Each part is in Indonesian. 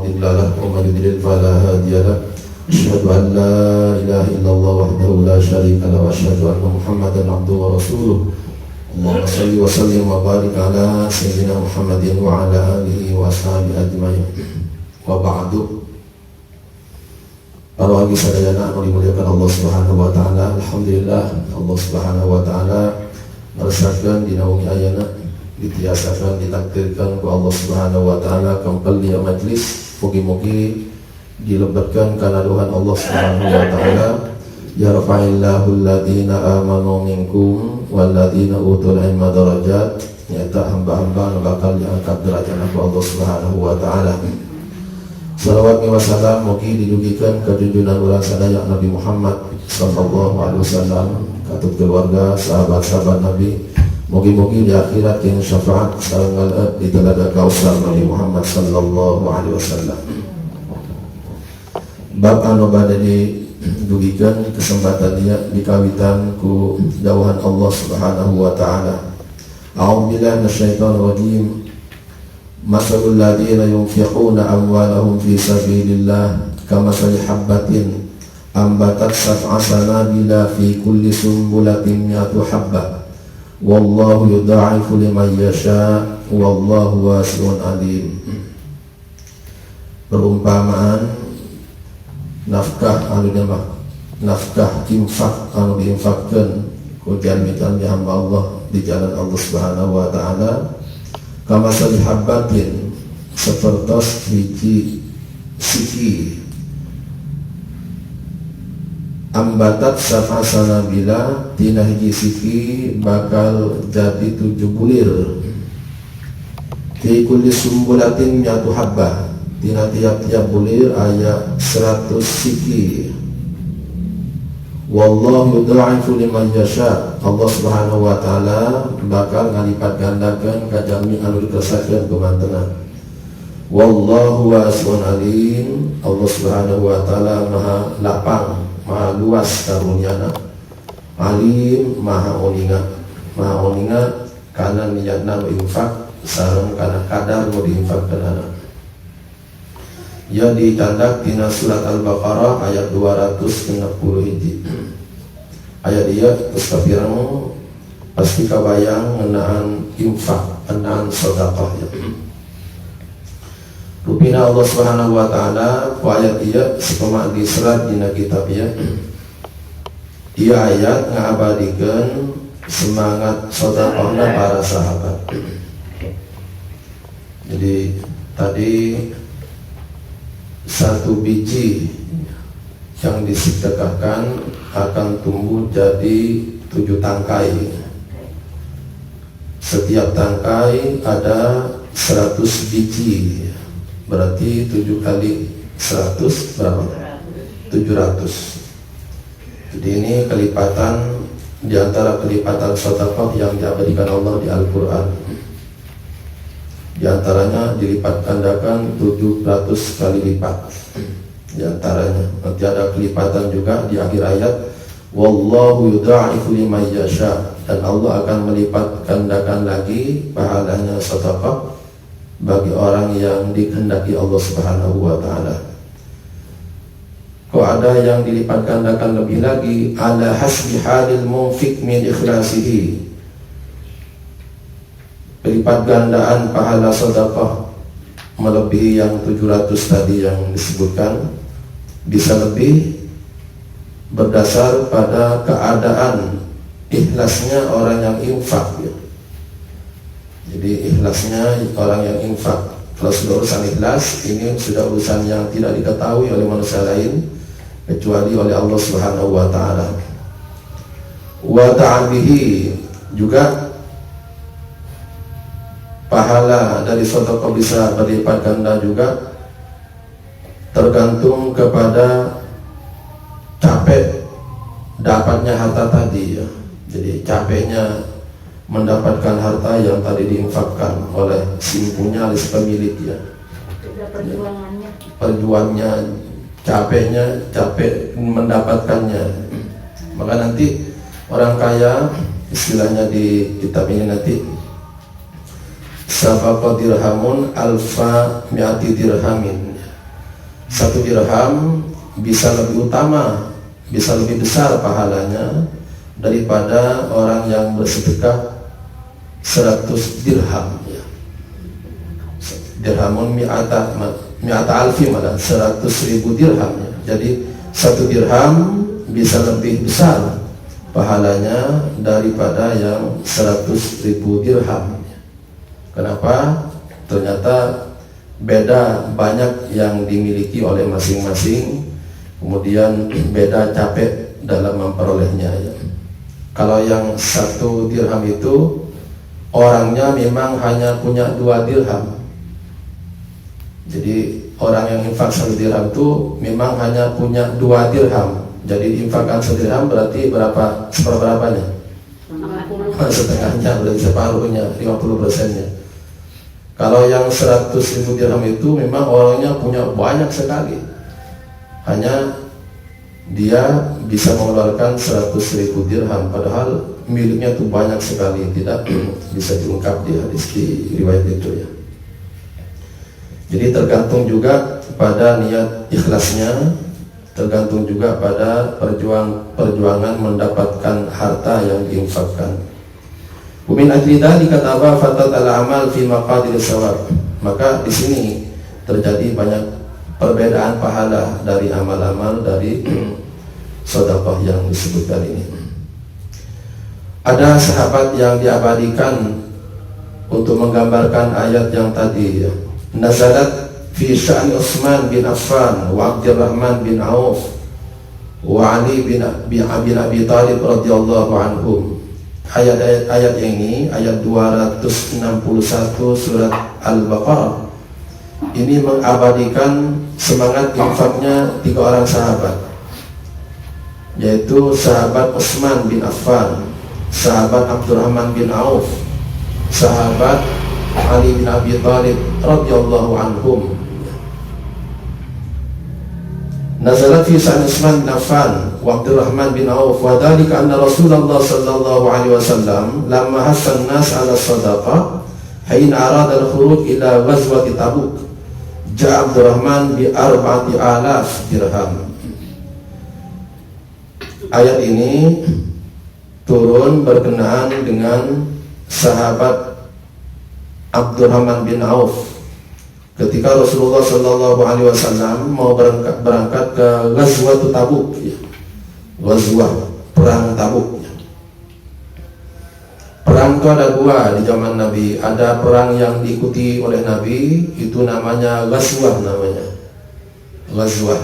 مضل له ومن يضلل فلا هادي له أشهد أن لا إله إلا الله وحده لا شريك له وأشهد أن محمدا عبده ورسوله اللهم صل وسلم وبارك على سيدنا محمد وعلى آله وأصحابه أجمعين وبعد. Para wali sadayana anu dimuliakan Allah Subhanahu wa taala, alhamdulillah Allah Subhanahu wa taala meresahkan di naungi ayana ditiasakan ditakdirkan ku Allah Subhanahu wa taala kembali majlis mugi-mugi dilebatkan kana Tuhan Allah Subhanahu wa taala yarfa'illahu alladhina amanu minkum walladhina utul ilma darajat, nyata hamba-hamba anu bakal diangkat derajat Allah Subhanahu wa taala. Salawat wa salam mugi didugikan ke junjungan urang sadaya Nabi Muhammad sallallahu alaihi wasallam, katut keluarga, sahabat-sahabat Nabi. Mugi-mugi di akhirat yang syafaat sareng di telaga Kausar Nabi Muhammad sallallahu alaihi wasallam. Bab anu bade didugikan kesempatan dia dikawitan ku dawuhan Allah Subhanahu wa taala. A'udzubillahi minasyaitonir rajim. Masalul ladzina yunfiquna amwalahum fi sabilillah kamathali habbatin ambatat sab'a sanabila fi kulli sumbulatin mi'atu habbah wallahu yudha'ifu liman yasha wallahu wasi'un alim. Perumpamaan nafkah infak anu diinfakkeun ku jalmi-jalmi hamba Allah di jalan Allah Subhanahu wa taala kamasal habbatin sepertos biji siki ambatat sab'a sanabila tina hiji siki bakal jadi 7 bulir fi kulli sumbulatin mi'atu habbah tina tiap-tiap bulir aya 100 siki wallahu yudha'ifu liman yasha. Allah Subhanahu wa taala bakal ngalipat gandakeun ka jalmi anu dikersakakeun kumantenna. Wallahu wasi'un alim. Allah Subhanahu wa taala maha lapang, maha luas karunyana. Alim, maha oninga kana niatna infak sareng kana kadar nu diinfakkeunana. Ya ditandak tina surat Al-Baqarah ayat 260 hiji. Ayat dia terus kapirang pasti kabayang ngenaan infak, ngenaan sedekah ya. Rupina Allah Subhanahu wa taala ku ayat dia sepema diserat dina kitab ya. Ieu ayat ngabadikeun semangat sedekahna para sahabat. Jadi tadi satu biji yang disedekahkan akan tumbuh jadi 7 tangkai. Setiap tangkai ada 100 biji, berarti 7 kali 100 berapa? 700. Jadi ini kelipatan diantara kelipatan sedekah yang diabadikan Allah di Al-Quran. Di antaranya dilipat gandakan 700 kali lipat. Di antaranya nanti ada kelipatan juga di akhir ayat wallahu yudha'ifu liman yasha, dan Allah akan melipat gandakan lagi pahalanya sedekah bagi orang yang dikehendaki Allah Subhanahu wa taala. Kok ada yang dilipat gandakan lebih lagi ala hasbi halil munfiq min ikhlasihi. Lipat gandaan pahala sedekah melebihi yang 700 tadi yang disebutkan, bisa lebih berdasar pada keadaan ikhlasnya orang yang infak ya. Jadi ikhlasnya orang yang infak. Kalau sudah urusan ikhlas, ini sudah urusan yang tidak diketahui oleh manusia lain kecuali oleh Allah Subhanahu wa taala. Wa ta'abihi juga pahala dari sedekah bisa berlipat ganda juga, tergantung kepada capek dapatnya harta tadi ya. Jadi capeknya mendapatkan harta yang tadi diinfakkan oleh si punya alias pemilik ya. Perjuangannya, capek mendapatkannya. Maka nanti orang kaya istilahnya di kitab ini nanti sabaqa dirhamun alfa mi'ati dirhamin, 1 dirham bisa lebih utama, bisa lebih besar pahalanya daripada orang yang bersedekah 100 dirham ya. Dirhamun mi'ata alfi, malah 100.000 dirham ya. Jadi 1 dirham bisa lebih besar pahalanya daripada yang 100.000 dirham. Kenapa? Ternyata beda banyak yang dimiliki oleh masing-masing, kemudian beda capek dalam memperolehnya ya. Kalau yang 1 dirham itu orangnya memang hanya punya 2 dirham. Jadi orang yang infak 1 dirham itu memang hanya punya 2 dirham. Jadi infakkan 1 dirham berarti berapa? Seperberapanya? Setengahnya, berarti separuhnya, 50%-nya. Kalau yang 100.000 dirham itu memang orangnya punya banyak sekali, hanya dia bisa mengeluarkan 100.000 dirham, padahal miliknya itu banyak sekali, tidak bisa diungkap di hadis, di riwayat itu ya. Jadi tergantung juga pada niat ikhlasnya, tergantung juga pada perjuangan mendapatkan harta yang diinfakkan. Umin ajlida dikatakan fatat al-amal fi maqadir sawab. Maka di sini terjadi banyak perbedaan pahala dari amal-amal dari sedekah yang disebutkan ini. Ada sahabat yang diabadikan untuk menggambarkan ayat yang tadi ya. Nazalat fi sya'ni Utsman bin Affan wa Abdurrahman bin Auf wa Ali bin Abi Thalib radhiyallahu anhum. Ayat ini, ayat 261 surat Al-Baqarah, ini mengabadikan semangat infaknya 3 orang sahabat, yaitu sahabat Utsman bin Affan, sahabat Abdurrahman bin Auf, sahabat Ali bin Abi Thalib radhiyallahu anhum. Nazalat fi sa'an Utsman bin Affan wa Abdurrahman bin Auf wa dzalika anna Rasulullah sallallahu alaihi wasallam lamma hassan nas ala sadaqah hina arada al-khuruj ila ghazwati Tabuk ja'a Abdurrahman bi 4,000 dirham. Ayat ini turun berkenaan dengan sahabat Abdurrahman bin Auf ketika Rasulullah Shallallahu Alaihi Wasallam mau berangkat ke Ghazwat Tabuk, ya. Ghazwah, perang Tabuk. Perang itu ada 2 di zaman Nabi. Ada perang yang diikuti oleh Nabi, itu namanya Ghazwah namanya. Ghazwah.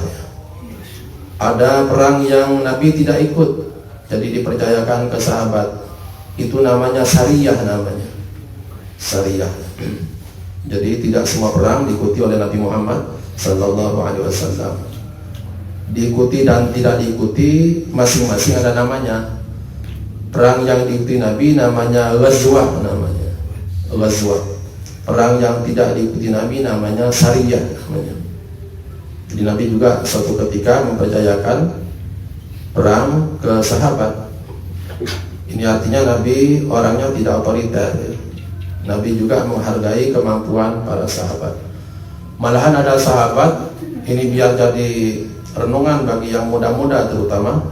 Ada perang yang Nabi tidak ikut, jadi dipercayakan ke sahabat. Itu namanya Sariyah namanya. Sariyah. Jadi tidak semua perang diikuti oleh Nabi Muhammad Sallallahu Alaihi Wasallam. Diikuti dan tidak diikuti masing-masing ada namanya. Perang yang diikuti Nabi namanya Ghazwah namanya. Ghazwah. Perang yang tidak diikuti Nabi namanya Sariyah namanya. Jadi Nabi juga suatu ketika mempercayakan perang ke sahabat. Ini artinya Nabi orangnya tidak otoriter ya. Nabi juga menghargai kemampuan para sahabat. Malahan ada sahabat, ini biar jadi renungan bagi yang muda-muda terutama.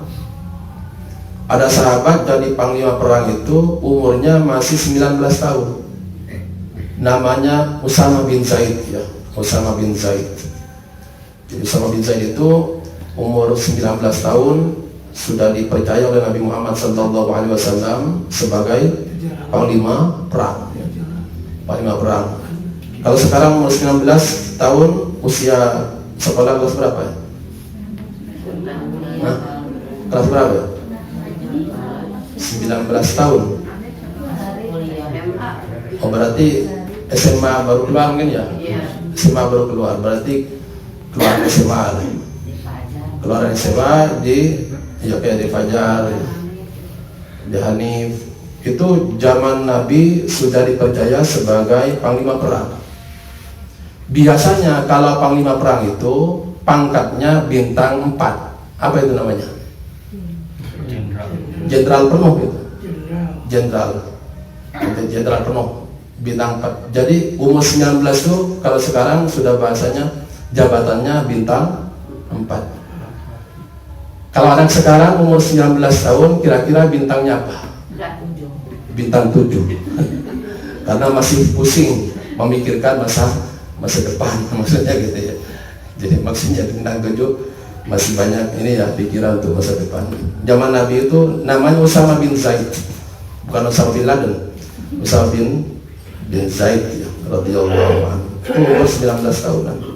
Ada sahabat jadi panglima perang itu umurnya masih 19 tahun. Namanya Usama bin Zaid ya, Usama bin Zaid. Jadi Usama bin Zaid itu umur 19 tahun sudah dipercaya oleh Nabi Muhammad SAW sebagai panglima perang. Panglima perang. Kalau sekarang umur 19 tahun, usia sekolah kelas berapa ya? Nah, kelas berapa ya? 19 tahun. Oh berarti SMA baru keluar mungkin ya? SMA baru keluar, berarti keluar SMA. Keluar SMA di kayak di Fajar, di Hanif. Itu zaman Nabi sudah dipercaya sebagai panglima perang. Biasanya kalau panglima perang itu pangkatnya bintang 4. Apa itu namanya? Jenderal penuh gitu. Jenderal penuh bintang 4. Jadi umur 19 itu kalau sekarang sudah bahasanya jabatannya bintang 4. Kalau anak sekarang umur 19 tahun, kira-kira bintangnya apa? Bintang 7. Karena masih pusing memikirkan masa depan, maksudnya gitu ya. Jadi maksudnya bintang 7 masih banyak ini ya pikiran untuk masa depan. Zaman Nabi itu namanya Usama bin Zaid, bukan Usama bin Laden. Usama bin Zaid ya, radhiyallahu anhu. Umur 19 tahunan.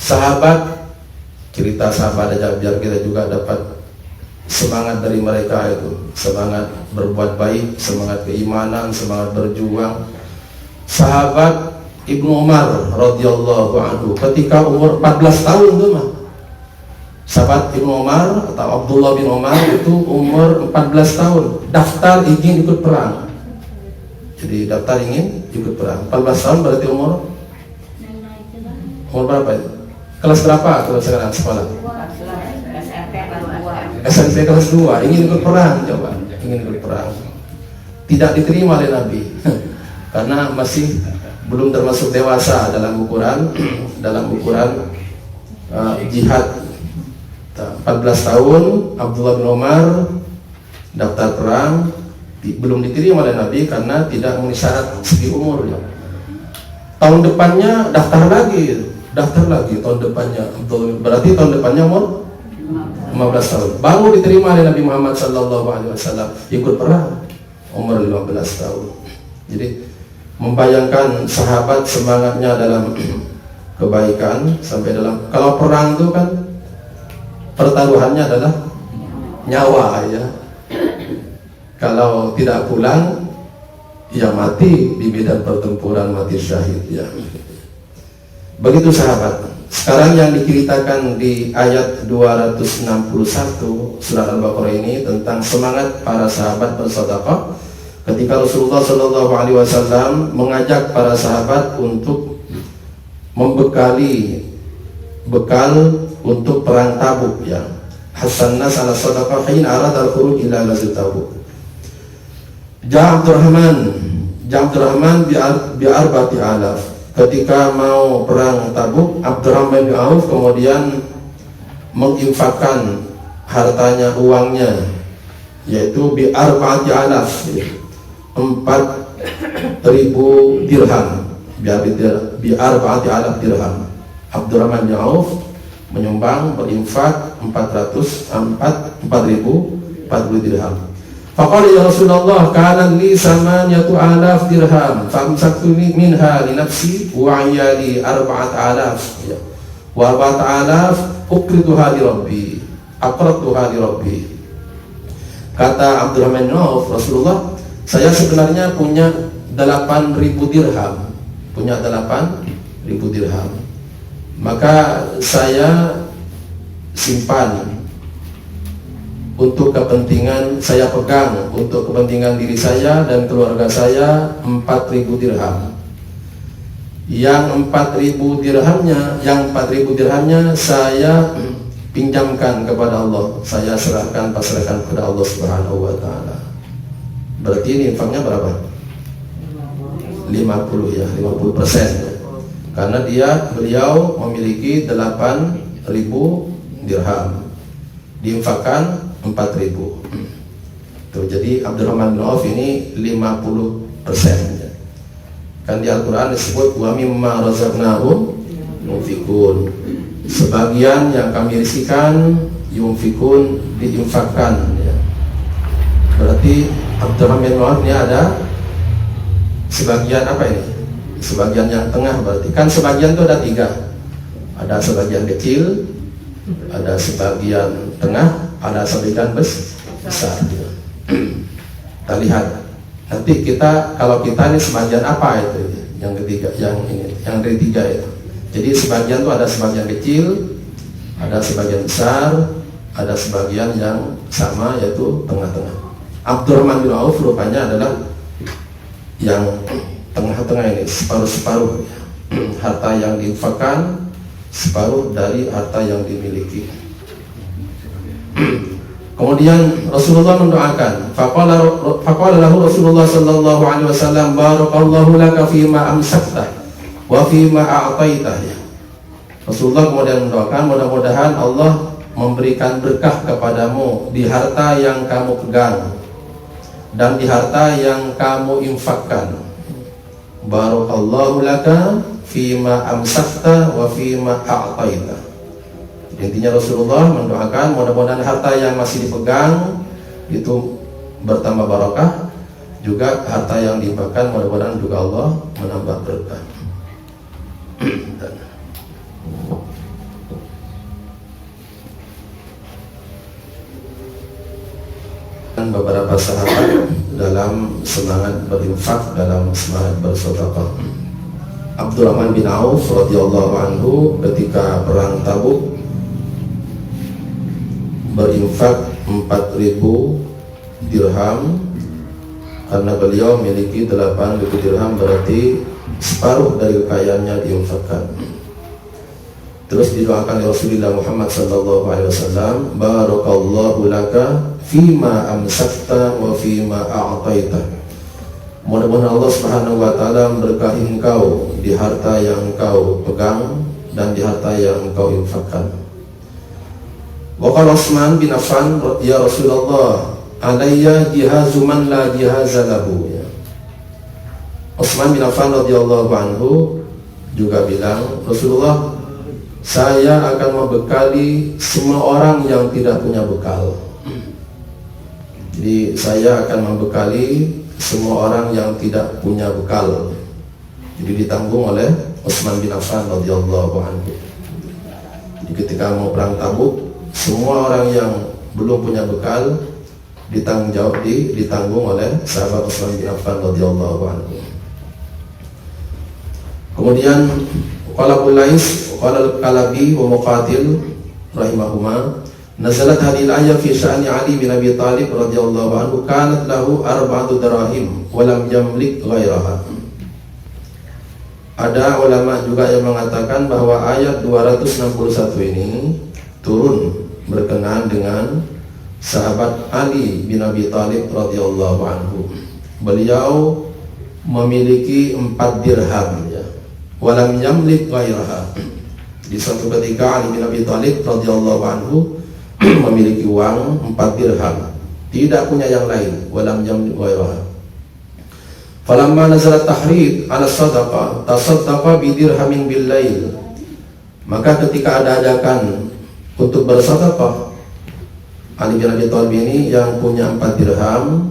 Sahabat, cerita sahabat aja biar kita juga dapat semangat dari mereka itu, semangat berbuat baik, semangat keimanan, semangat berjuang. Sahabat Ibnu Umar radhiyallahu anhu ketika umur 14 tahun tuh mah. Sahabat Ibnu Umar atau Abdullah bin Umar itu umur 14 tahun daftar ingin ikut perang. Jadi daftar ingin ikut perang. 14 tahun berarti umur berapa itu? Kelas berapa kalau sekarang sekolah? SMP kelas 2 ingin ikut perang, coba ingin ikut perang. Tidak diterima oleh Nabi karena masih belum termasuk dewasa dalam ukuran jihad. 14 tahun Abdullah bin Umar daftar perang, belum diterima oleh Nabi karena tidak memenuhi syarat segi umur ya. Tahun depannya daftar lagi tahun depannya, berarti tahun depannya umur 15 tahun baru diterima oleh Nabi Muhammad SAW ikut perang umur 15 tahun. Jadi membayangkan sahabat semangatnya dalam kebaikan sampai dalam, kalau perang itu kan pertaruhannya adalah nyawa ya. Kalau tidak pulang ya mati di medan pertempuran, mati syahid ya. Begitu sahabat. Sekarang yang diceritakan di ayat 261 surah Al-Baqarah ini tentang semangat para sahabat bersedekah ketika Rasulullah SAW mengajak para sahabat untuk membekali bekal untuk perang Tabuk ya. Hasanna ala sadaqah hin arad al-khuruj ila ghazwat Tabuk. Abdurrahman bi arba'ati alaf. Ketika mau perang Tabuk, Abdurrahman bin Auf kemudian menginfakkan hartanya, uangnya, yaitu bi arba'ati alaf, 4.000 dirham, bi arba'ati alaf dirham. Abdurrahman bin Auf menyumbang, berinfak 4.000 dirham. Faqala ya Rasulullah kana li samaniyatu alaf dirham famsaktu minha li nafsi wa iyali 4,000 wa 4,000 uqrituha li rabbi aqratuha li rabbi. Kata Abdurrahman bin Auf, Rasulullah, saya sebenarnya punya 8.000 dirham, maka saya simpan untuk kepentingan, saya pegang untuk kepentingan diri saya dan keluarga saya 4.000 dirham. Yang 4.000 dirhamnya saya pinjamkan kepada Allah, saya pasrahkan kepada Allah Subhanahu wa taala. Berarti ini infaknya berapa? 50 ya, 50%. Karena beliau memiliki 8.000 dirham. Diinfakkan 4.000. Tuh, jadi Abdurrahman bin Auf ini 50%. Kan di Al-Qur'an disebut wa mimma razaqnahum yunfikun. Sebagian yang kami risikan yunfikun, diinfakkan ya. Berarti Abdurrahman bin Auf ini ada sebagian apa ini? Sebagian yang tengah, berarti kan sebagian itu ada 3. Ada sebagian kecil, ada sebagian tengah, ada sebagian besar. Kita lihat nanti kalau kita ini sebagian apa itu yang ketiga, yang dari 3 itu. Jadi sebagian itu ada sebagian kecil, ada sebagian besar, ada sebagian yang sama, yaitu tengah-tengah. Abdurrahman bin Auf rupanya adalah yang tengah-tengah ini, separuh-separuh harta yang diinfakkan, separuh dari harta yang dimiliki. Kemudian Rasulullah mendoakan, faqala lahu Rasulullah sallallahu alaihi wasallam, barakallahu laka fima amsakta wa fima a'taita. Rasulullah kemudian mendoakan, mudah-mudahan Allah memberikan berkah kepadamu di harta yang kamu pegang dan di harta yang kamu infakkan. Barakallahu laka fima amsakta wa fima a'taita. Intinya Rasulullah mendoakan mudah-mudahan harta yang masih dipegang itu bertambah barakah, juga harta yang diinfakkan mudah-mudahan juga Allah menambah berkah. Dan beberapa sahabat dalam semangat berinfak, dalam semangat bersedekah. Abdurrahman bin Auf radhiyallahu anhu ketika perang Tabuk berinfak 4.000 dirham karena beliau memiliki 8.000 dirham, berarti separuh dari kekayaannya diinfakkan. Terus didoakan oleh Rasulullah Muhammad sallallahu alaihi wasallam, barakallahu laka fima amsakta wa fima a'taita. Mudah-mudahan Allah Subhanahu wa taala memberkahi engkau di harta yang engkau pegang dan di harta yang engkau infakkan. Wa qala Utsman bin Affan, ya Rasulullah, alayya jihazu man la jihaza lahu. Utsman bin Affan radhiyallahu anhu juga bilang, Rasulullah, saya akan membekali semua orang yang tidak punya bekal. Jadi saya akan membekali semua orang yang tidak punya bekal. Jadi ditanggung oleh Utsman bin Affan radhiyallahu anhu. Jadi ketika mau perang Tabuk, semua orang yang belum punya bekal ditanggung oleh sahabat Utsman bin Affan radhiyallahu anhu. Kemudian qala Bulais, qala Al-Kalabi wa Muqatil rahimahuma, nazalat hadhihi al-ayah fi sya'ni Ali bin Abi Thalib radhiyallahu anhu, kanat lahu 4 dirahim wa lam yamlik ghairaha. Ada ulama juga yang mengatakan bahwa ayat 261 ini turun berkenaan dengan sahabat Ali bin Abi Thalib radhiyallahu anhu. Beliau memiliki 4 dirham, ya, walam yamlik ghairaha. Di suatu ketika Ali bin Abi Thalib radhiyallahu anhu memiliki uang 4 dirham, tidak punya yang lain, walam yamlik ghairaha. Falamma nazalat tahrid ala sadaqah tasaddaqa bi dirhamin bil lail. Maka ketika ada ajakan untuk bersedekah, Ali bin Abi Thalib ini yang punya 4 dirham,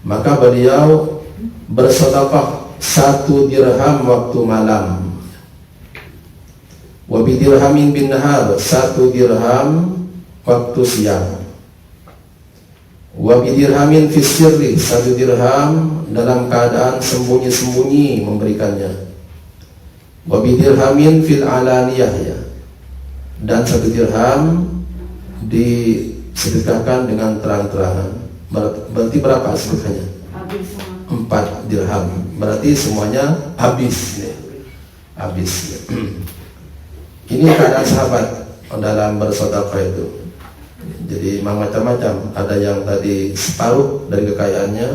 maka beliau bersedekah 1 dirham waktu malam, wa bi dirhamin bin nahar, 1 dirham waktu siang, wa bi dirhamin fi sirri, 1 dirham dalam keadaan sembunyi-sembunyi memberikannya, wa bi dirhamin fil alaniyah, ya, dan 1 dirham disedekahkan dengan terang-terangan. Berarti berapa sedekahnya? 4 dirham. Berarti semuanya habis, ya. Habis, ya. Ini keadaan sahabat dalam bersedekah itu. Jadi macam-macam. Ada yang tadi separuh dari kekayaannya,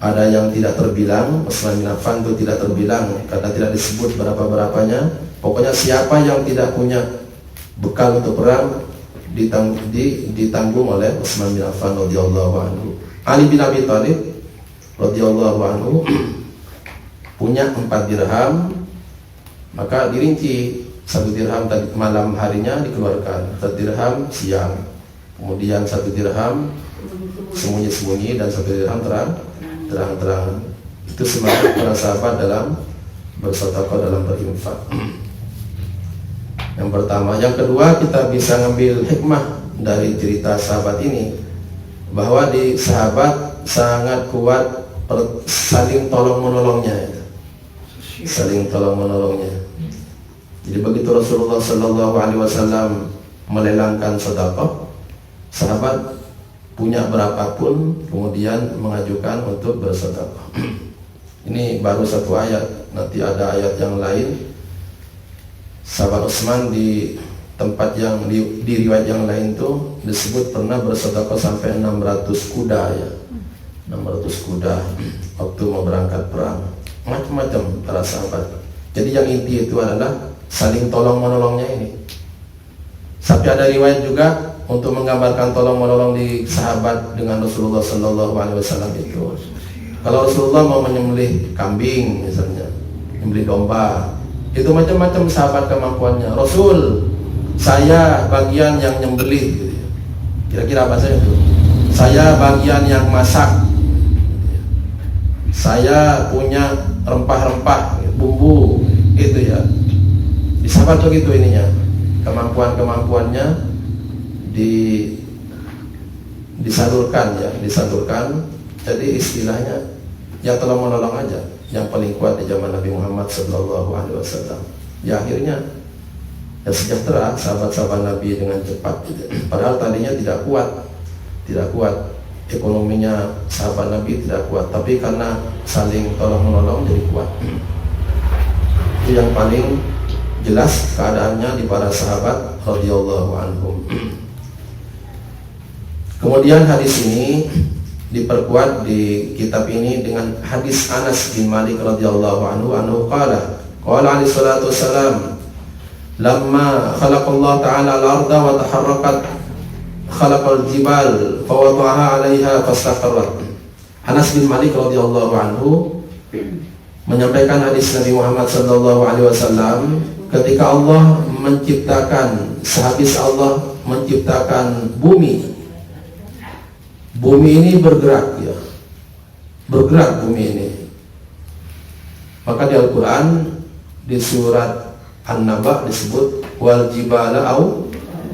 ada yang tidak terbilang. Utsman bin Affan itu tidak terbilang karena tidak disebut berapa-berapanya. Pokoknya siapa yang tidak punya bekal untuk perang ditanggung oleh Utsman bin Affan radhiyallahu anhu. Ali bin Abi Thalib radhiyallahu anhu punya 4 dirham, maka dirinci 1 dirham tadi malam harinya dikeluarkan, 1 dirham siang, kemudian 1 dirham sembunyi-sembunyi, dan 1 dirham terang-terangan. Itu semangat para sahabat dalam bersedekah, dalam berinfak. Yang pertama. Yang kedua, kita bisa ngambil hikmah dari cerita sahabat ini, bahwa di sahabat sangat kuat saling tolong-menolongnya, saling tolong-menolongnya. Jadi begitu Rasulullah sallallahu alaihi wasallam melelangkan sedekah, sahabat punya berapapun kemudian mengajukan untuk bersedekah. Ini baru 1 ayat, nanti ada ayat yang lain. Sahabat Utsman di tempat yang di riwayat yang lain tuh disebut pernah bersedekah sampai 600 kuda, ya. 600 kuda waktu mau berangkat perang. Macam-macam para sahabat. Jadi yang inti itu adalah saling tolong menolongnya ini. Sampai ada riwayat juga untuk menggambarkan tolong menolong di sahabat dengan Rasulullah Sallallahu Alaihi Wasallam itu. Kalau Rasulullah mau menyembelih kambing misalnya, menyembelih domba, itu macam-macam sahabat kemampuannya. Rasul, saya bagian yang nyembelih, gitu ya. Kira-kira apa saya itu? Saya bagian yang masak. Saya punya rempah-rempah, bumbu, itu ya. Di sahabat begitu ininya, kemampuan-kemampuannya disalurkan ya, disalurkan. Jadi istilahnya yang tolong menolong aja, yang paling kuat di zaman Nabi Muhammad Sallallahu Alaihi Wasallam. Ya akhirnya ya sejahtera sahabat-sahabat Nabi dengan cepat. Padahal tadinya tidak kuat ekonominya sahabat Nabi tidak kuat, tapi karena saling tolong menolong jadi kuat. Itu yang paling jelas keadaannya di para sahabat radhiyallahu anhum. Kemudian hadis ini diperkuat di kitab ini dengan hadis Anas bin Malik radhiyallahu anhu qala alaihi salatu wassalam lamma khalaqallahu ta'ala al-arda wa taharrakat khalaqal jibal fa wada'aha 'alaiha fastaqarrat. Anas bin Malik radhiyallahu anhu menyampaikan hadis Nabi Muhammad sallallahu alaihi wasallam ketika Allah menciptakan, sehabis Allah menciptakan bumi ini bergerak ya, bergerak bumi ini. Maka di Al-Quran di surat An-Naba disebut wal jibala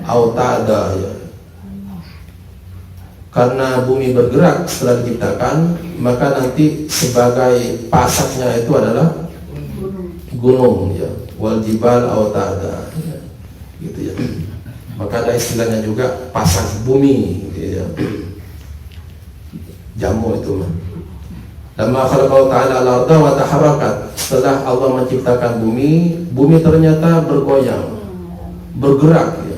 autada ya. Karena bumi bergerak setelah diciptakan, maka nanti sebagai pasaknya itu adalah gunung ya, wal jibal autada ya. Gitu ya. Maka ada istilahnya juga pasak bumi gitu ya. Jamu itu mah. Lama khalaqallahu ta'ala al-ardha wa taharrakat. Setelah Allah menciptakan bumi ternyata bergoyang, bergerak ya.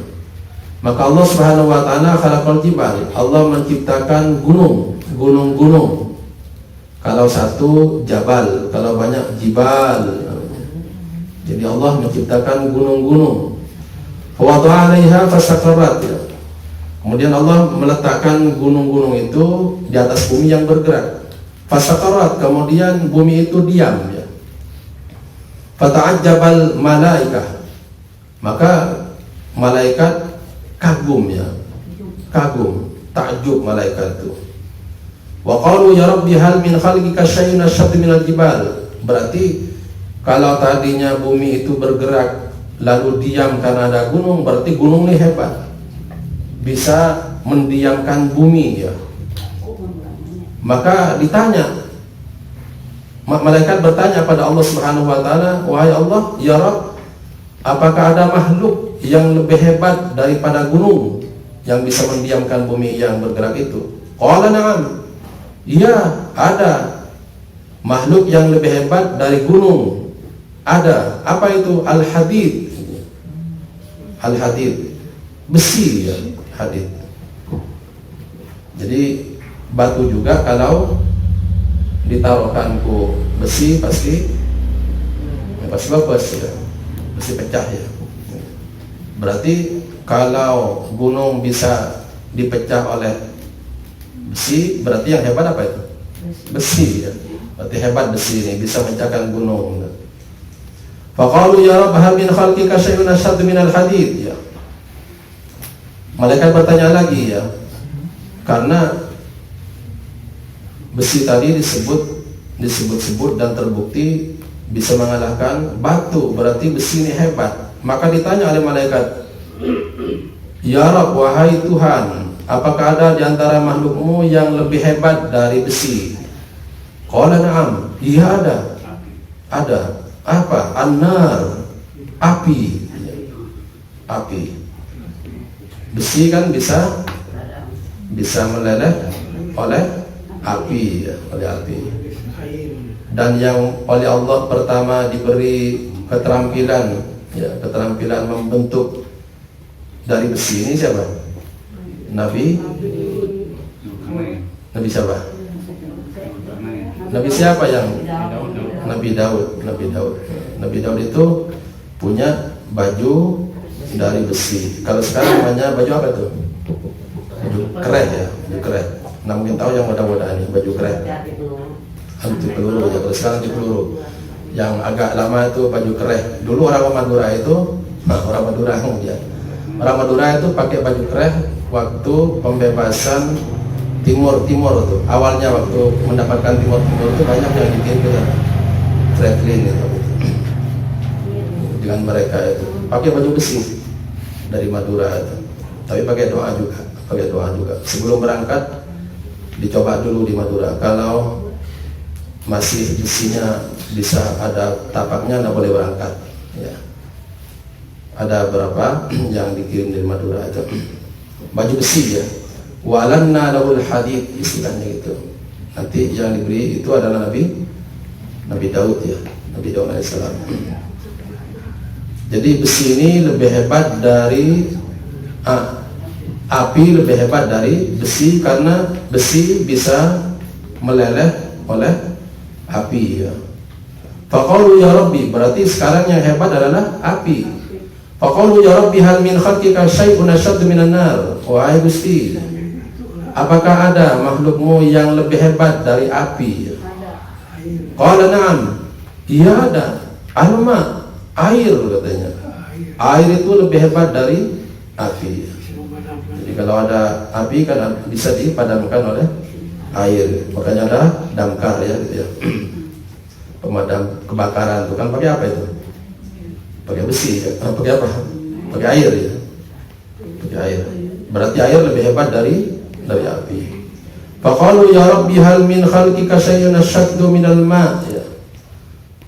Maka Allah Subhanahu wa taala khalaqal jibal. Allah menciptakan gunung-gunung. Kalau satu jabal, kalau banyak jibal. Jadi Allah menciptakan gunung-gunung. Wa ta'alaiha fasaqarat ya. Kemudian Allah meletakkan gunung-gunung itu di atas bumi yang bergerak. Fasaqarat, kemudian bumi itu diam ya. Fata'ajjabal malaikah. Maka malaikat kagum ya. Kagum, takjub malaikat itu. Wa qalu ya rabbi hal min khalqika syai'un ashadd minal jibal. Berarti kalau tadinya bumi itu bergerak lalu diam karena ada gunung, berarti gunung ini hebat, bisa mendiamkan bumi ya. Maka ditanya, malaikat bertanya pada Allah Subhanahu wa taala, wahai Allah, ya Rabb, apakah ada makhluk yang lebih hebat daripada gunung yang bisa mendiamkan bumi yang bergerak itu? Qala na'am. Iya, ada makhluk yang lebih hebat dari gunung. Ada. Apa itu? Al-hadid. Al-hadid, besi ya, hadid. Jadi batu juga kalau ditaruhkan ke besi pasti bagus ya, besi pecah ya. Berarti kalau gunung bisa dipecah oleh besi, berarti yang hebat apa itu? Besi ya. Berarti hebat besi ini bisa memecahkan gunung. Faqalu ya Rabb hal min khalqika syai'un ashadd minal hadid ya. Malaikat bertanya lagi ya. Karena besi tadi disebut dan terbukti bisa mengalahkan batu, berarti besi ini hebat. Maka ditanya oleh malaikat, ya Rabb, wahai Tuhan, apakah ada di antara makhlukmu yang lebih hebat dari besi? Qala na'am. Iya ada. Ada. Apa? An-nar, api. Api. Besi kan bisa meleleh oleh api ya, oleh api. Dan yang oleh Allah pertama diberi keterampilan ya, keterampilan membentuk dari besi ini siapa? Nabi siapa? Nabi siapa yang? Nabi Daud. Nabi Daud itu punya baju dari besi. Kalau sekarang namanya baju apa tuh? Baju keret ya, baju keret. Nah mungkin tahu yang mudah-mudahan ini baju keret. Anti peluru ya, kalau sekarang anti peluru. Yang agak lama itu baju keret. Dulu orang Madura itu, orang Madura kemudian. Orang Madura itu pakai baju keret waktu pembebasan Timur tuh. Awalnya waktu mendapatkan Timur itu banyak yang dikirim ke Franklin itu. Dengan mereka itu pakai baju besi dari Madura itu. Tapi pakai doa juga. Sebelum berangkat dicoba dulu di Madura. Kalau masih besinya bisa ada tapaknya, nggak boleh berangkat. Ya. Ada berapa yang dikirim dari Madura itu baju besi ya. Walanna lahul hadid, istilahnya gitu. Nanti yang diberi itu adalah Nabi Daud ya, Nabi Daud alaihissalam. Jadi besi ini lebih hebat dari api, lebih hebat dari besi karena besi bisa meleleh oleh api ya. Faqalu ya Rabbi, berarti sekarang yang hebat adalah api. Faqalu ya Rabbi hal min khalqika syai'un asyaddu minan nar. Wahai Gusti, apakah ada makhlukmu yang lebih hebat dari api? Qala na'am. Iya ada. Alma, air katanya. Air itu lebih hebat dari api. Jadi kalau ada api kan bisa dipadamkan oleh air. Makanya ada damkar ya gitu ya. Pemadam kebakaran itu kan pakai apa itu? Pakai besi ya. Pakai apa? Pakai air ya. Pakai air. Berarti air lebih hebat dari api. Faqalu ya Rabbi hal min khalqika syai'un asyaddu minal ma'. Ya.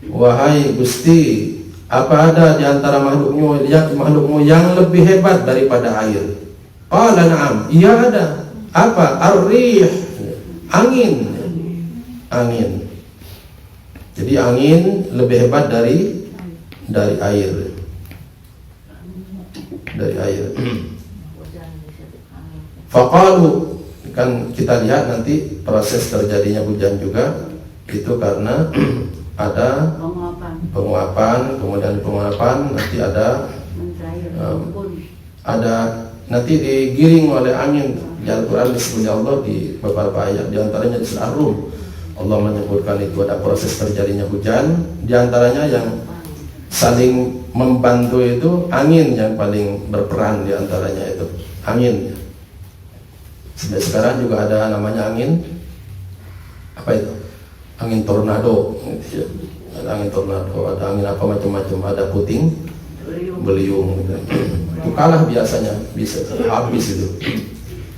Wahai Gusti, apa ada di antara makhlukmu yang lebih hebat daripada air? Qala na'am. Iya ada. Apa? Ar-rih. Angin. Angin. Jadi angin lebih hebat dari air. Dari air. Faqalu, kan kita lihat nanti proses terjadinya hujan juga itu karena ada penguapan, kemudian penguapan nanti ada nanti digiring oleh angin. Di Al-Quran disebutnya Allah di beberapa ayat, di antaranya di surah Rum Allah menyebutkan itu ada proses terjadinya hujan. Di antaranya yang saling membantu itu angin yang paling berperan, di antaranya itu angin. Sampai sekarang juga ada namanya angin apa itu? Angin tornado. Ada angin tornado, ada angin apa macam-macam, ada puting beliung. Itu kalah biasanya, bisa habis itu.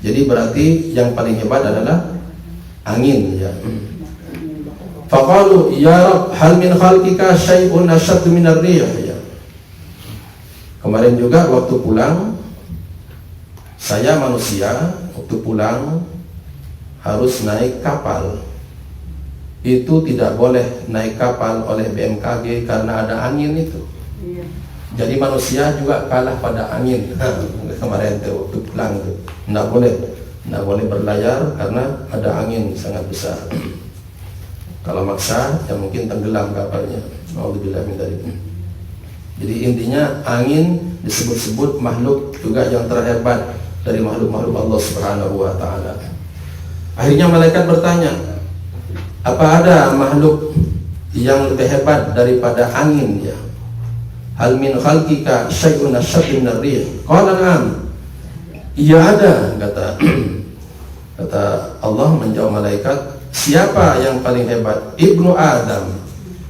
Jadi berarti yang paling hebat adalah angin ya. Faqalu ya Rabb hal min khalqika syai'un asyaddu minar rih ya. Kemarin juga waktu pulang, saya manusia waktu pulang harus naik kapal. Itu tidak boleh naik kapal oleh BMKG karena ada angin itu. Jadi manusia juga kalah pada angin. Kemarin tuh waktu pulang tuh nggak boleh berlayar karena ada angin sangat besar. Kalau maksa ya mungkin tenggelam kapalnya. Alhamdulillah min dzalik. Jadi intinya angin disebut-sebut makhluk juga yang terhebat dari makhluk-makhluk Allah Subhanahu wa taala. Akhirnya malaikat bertanya, apa ada makhluk yang lebih hebat daripada angin ya? Hal min khalqika syai'un asyaddu minar rih? Qala na'am. Iya ada, kata Allah menjawab malaikat, siapa yang paling hebat? Ibnu Adam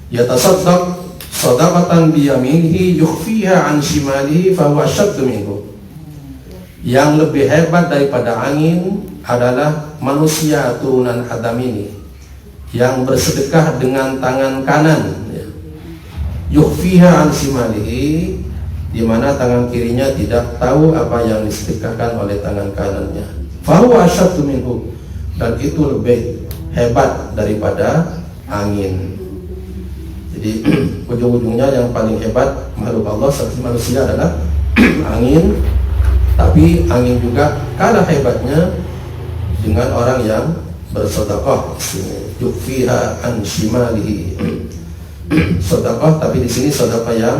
yatasaddaq shadaqatan biyaminihi yukhfiha an shimalihi fa huwa asyaddu minhu. Yang lebih hebat daripada angin adalah manusia turunan Adam ini yang bersedekah dengan tangan kanan ya. Yukhfiha an shimalihi, di mana tangan kirinya tidak tahu apa yang disedekahkan oleh tangan kanannya. Fa huwa asyaddu minhu, dan itu lebih hebat daripada angin. Jadi ujung-ujungnya yang paling hebat makhluk Allah seperti manusia adalah angin. Tapi angin juga kalah hebatnya dengan orang yang bersedekah. Yukhfiha an shimalihi. Sedekah, tapi di sini sedekah yang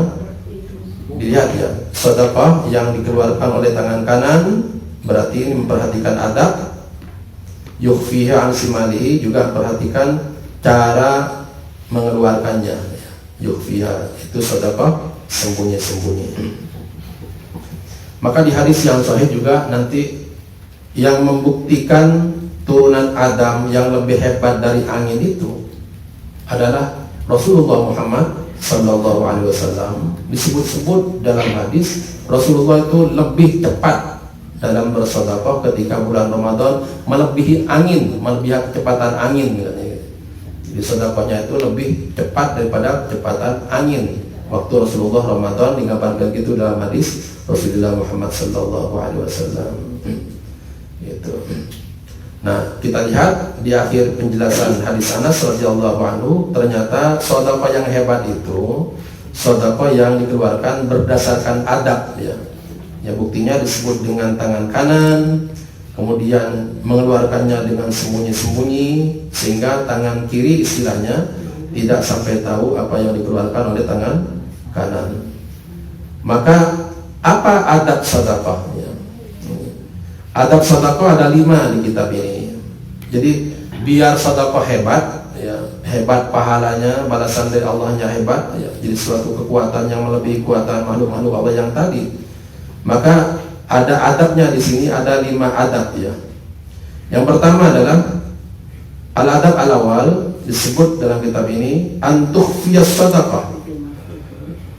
ya. Sedekah yang dikeluarkan oleh tangan kanan berarti ini memperhatikan adab. Yukhfiha an simalihi juga perhatikan cara mengeluarkannya. Yukhfiha itu sedekah sembunyi-sembunyi. Maka di hadis yang sahih juga nanti yang membuktikan turunan Adam yang lebih hebat dari angin itu adalah Rasulullah Muhammad Sallallahu Alaihi Wasallam. Disebut-sebut dalam hadis Rasulullah itu lebih cepat dalam bersedekah ketika bulan Ramadan melebihi angin, melebihi kecepatan angin. Jadi sedekahnya itu lebih cepat daripada kecepatan angin. Waktu Rasulullah Ramadan digambarkan gitu dalam hadis Rasulullah Muhammad Sallallahu Alaihi Wasallam. Gitu. Nah, kita lihat di akhir penjelasan hadis Anas radhiyallahu anhu, ternyata sedekah yang hebat itu sedekah yang dikeluarkan berdasarkan adab ya. Ya buktinya disebut dengan tangan kanan, kemudian mengeluarkannya dengan sembunyi-sembunyi sehingga tangan kiri istilahnya tidak sampai tahu apa yang dikeluarkan oleh tangan kanan. Maka apa adab sedekah? Ya. Adab sedekah ada 5 di kitab ini. Jadi biar sedekah hebat, ya, hebat pahalanya, balasan dari Allahnya hebat, ya, jadi suatu kekuatan yang melebihi kekuatan makhluk-makhluk Allah yang tadi. Maka ada adabnya di sini, ada 5 adab ya. Yang pertama adalah al-adab al-awal disebut dalam kitab ini antukhfiyas sedekah.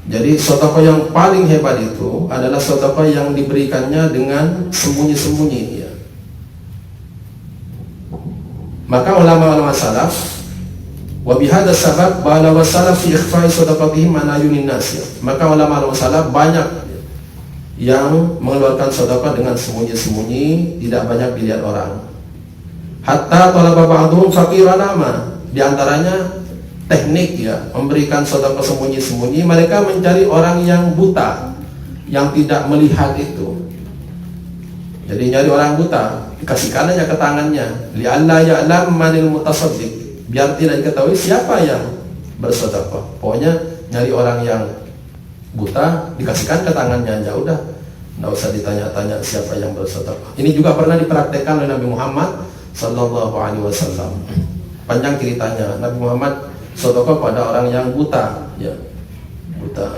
Jadi sedekah yang paling hebat itu adalah sedekah yang diberikannya dengan sembunyi-sembunyi ya. Maka ulama-ulama salaf wa bihadza sabab bala wasalaf fi ikhfa'i sadaqatihim ala ayunin nas ya. Maka ulama-ulama salaf banyak yang mengeluarkan sedekah dengan sembunyi-sembunyi, tidak banyak dilihat orang. Hatta talaba ba'dhum faqiran ama. Di antaranya teknik ya, memberikan sedekah sembunyi-sembunyi, mereka mencari orang yang buta, yang tidak melihat itu. Jadi nyari orang buta, dikasihkan aja ke tangannya, li'alla ya'lam manil mutasaddiq, biar tidak diketahui siapa yang bersedekah. Pokoknya nyari orang yang buta, dikasihkan ke tangannya aja udah, nggak usah ditanya-tanya siapa yang bersedekah. Ini juga pernah dipraktekkan oleh Nabi Muhammad Sallallahu Alaihi Wasallam. Panjang ceritanya, Nabi Muhammad sedekah pada orang yang buta, ya, buta.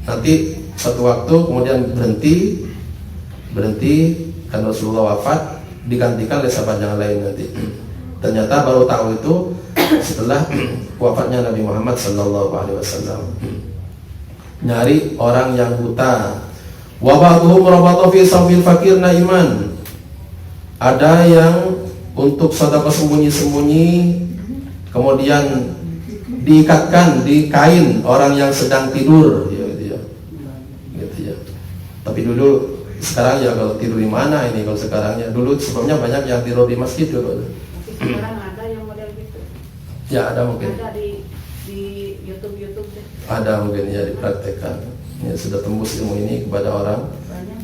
Nanti satu waktu kemudian berhenti kan Rasulullah wafat, digantikan oleh sahabat yang lain nanti. Ternyata baru tahu itu setelah wafatnya Nabi Muhammad Sallallahu Alaihi Wasallam. Nyari orang yang buta. Wa ba'dhum rabata fi sabil fakir naiman. Ada yang untuk sedekah sembunyi-sembunyi kemudian diikatkan di kain orang yang sedang tidur ya, gitu ya. Gitu ya. Tapi dulu, sekarang ya kalau tidur di mana ini kalau sekarangnya, dulu sebelumnya banyak yang tidur di masjid dulu. Sekarang ada yang model gitu. Ya ada mungkin. Ada di YouTube deh. Ada mungkin ya dipraktekkan. Ya sudah tembus ilmu ini kepada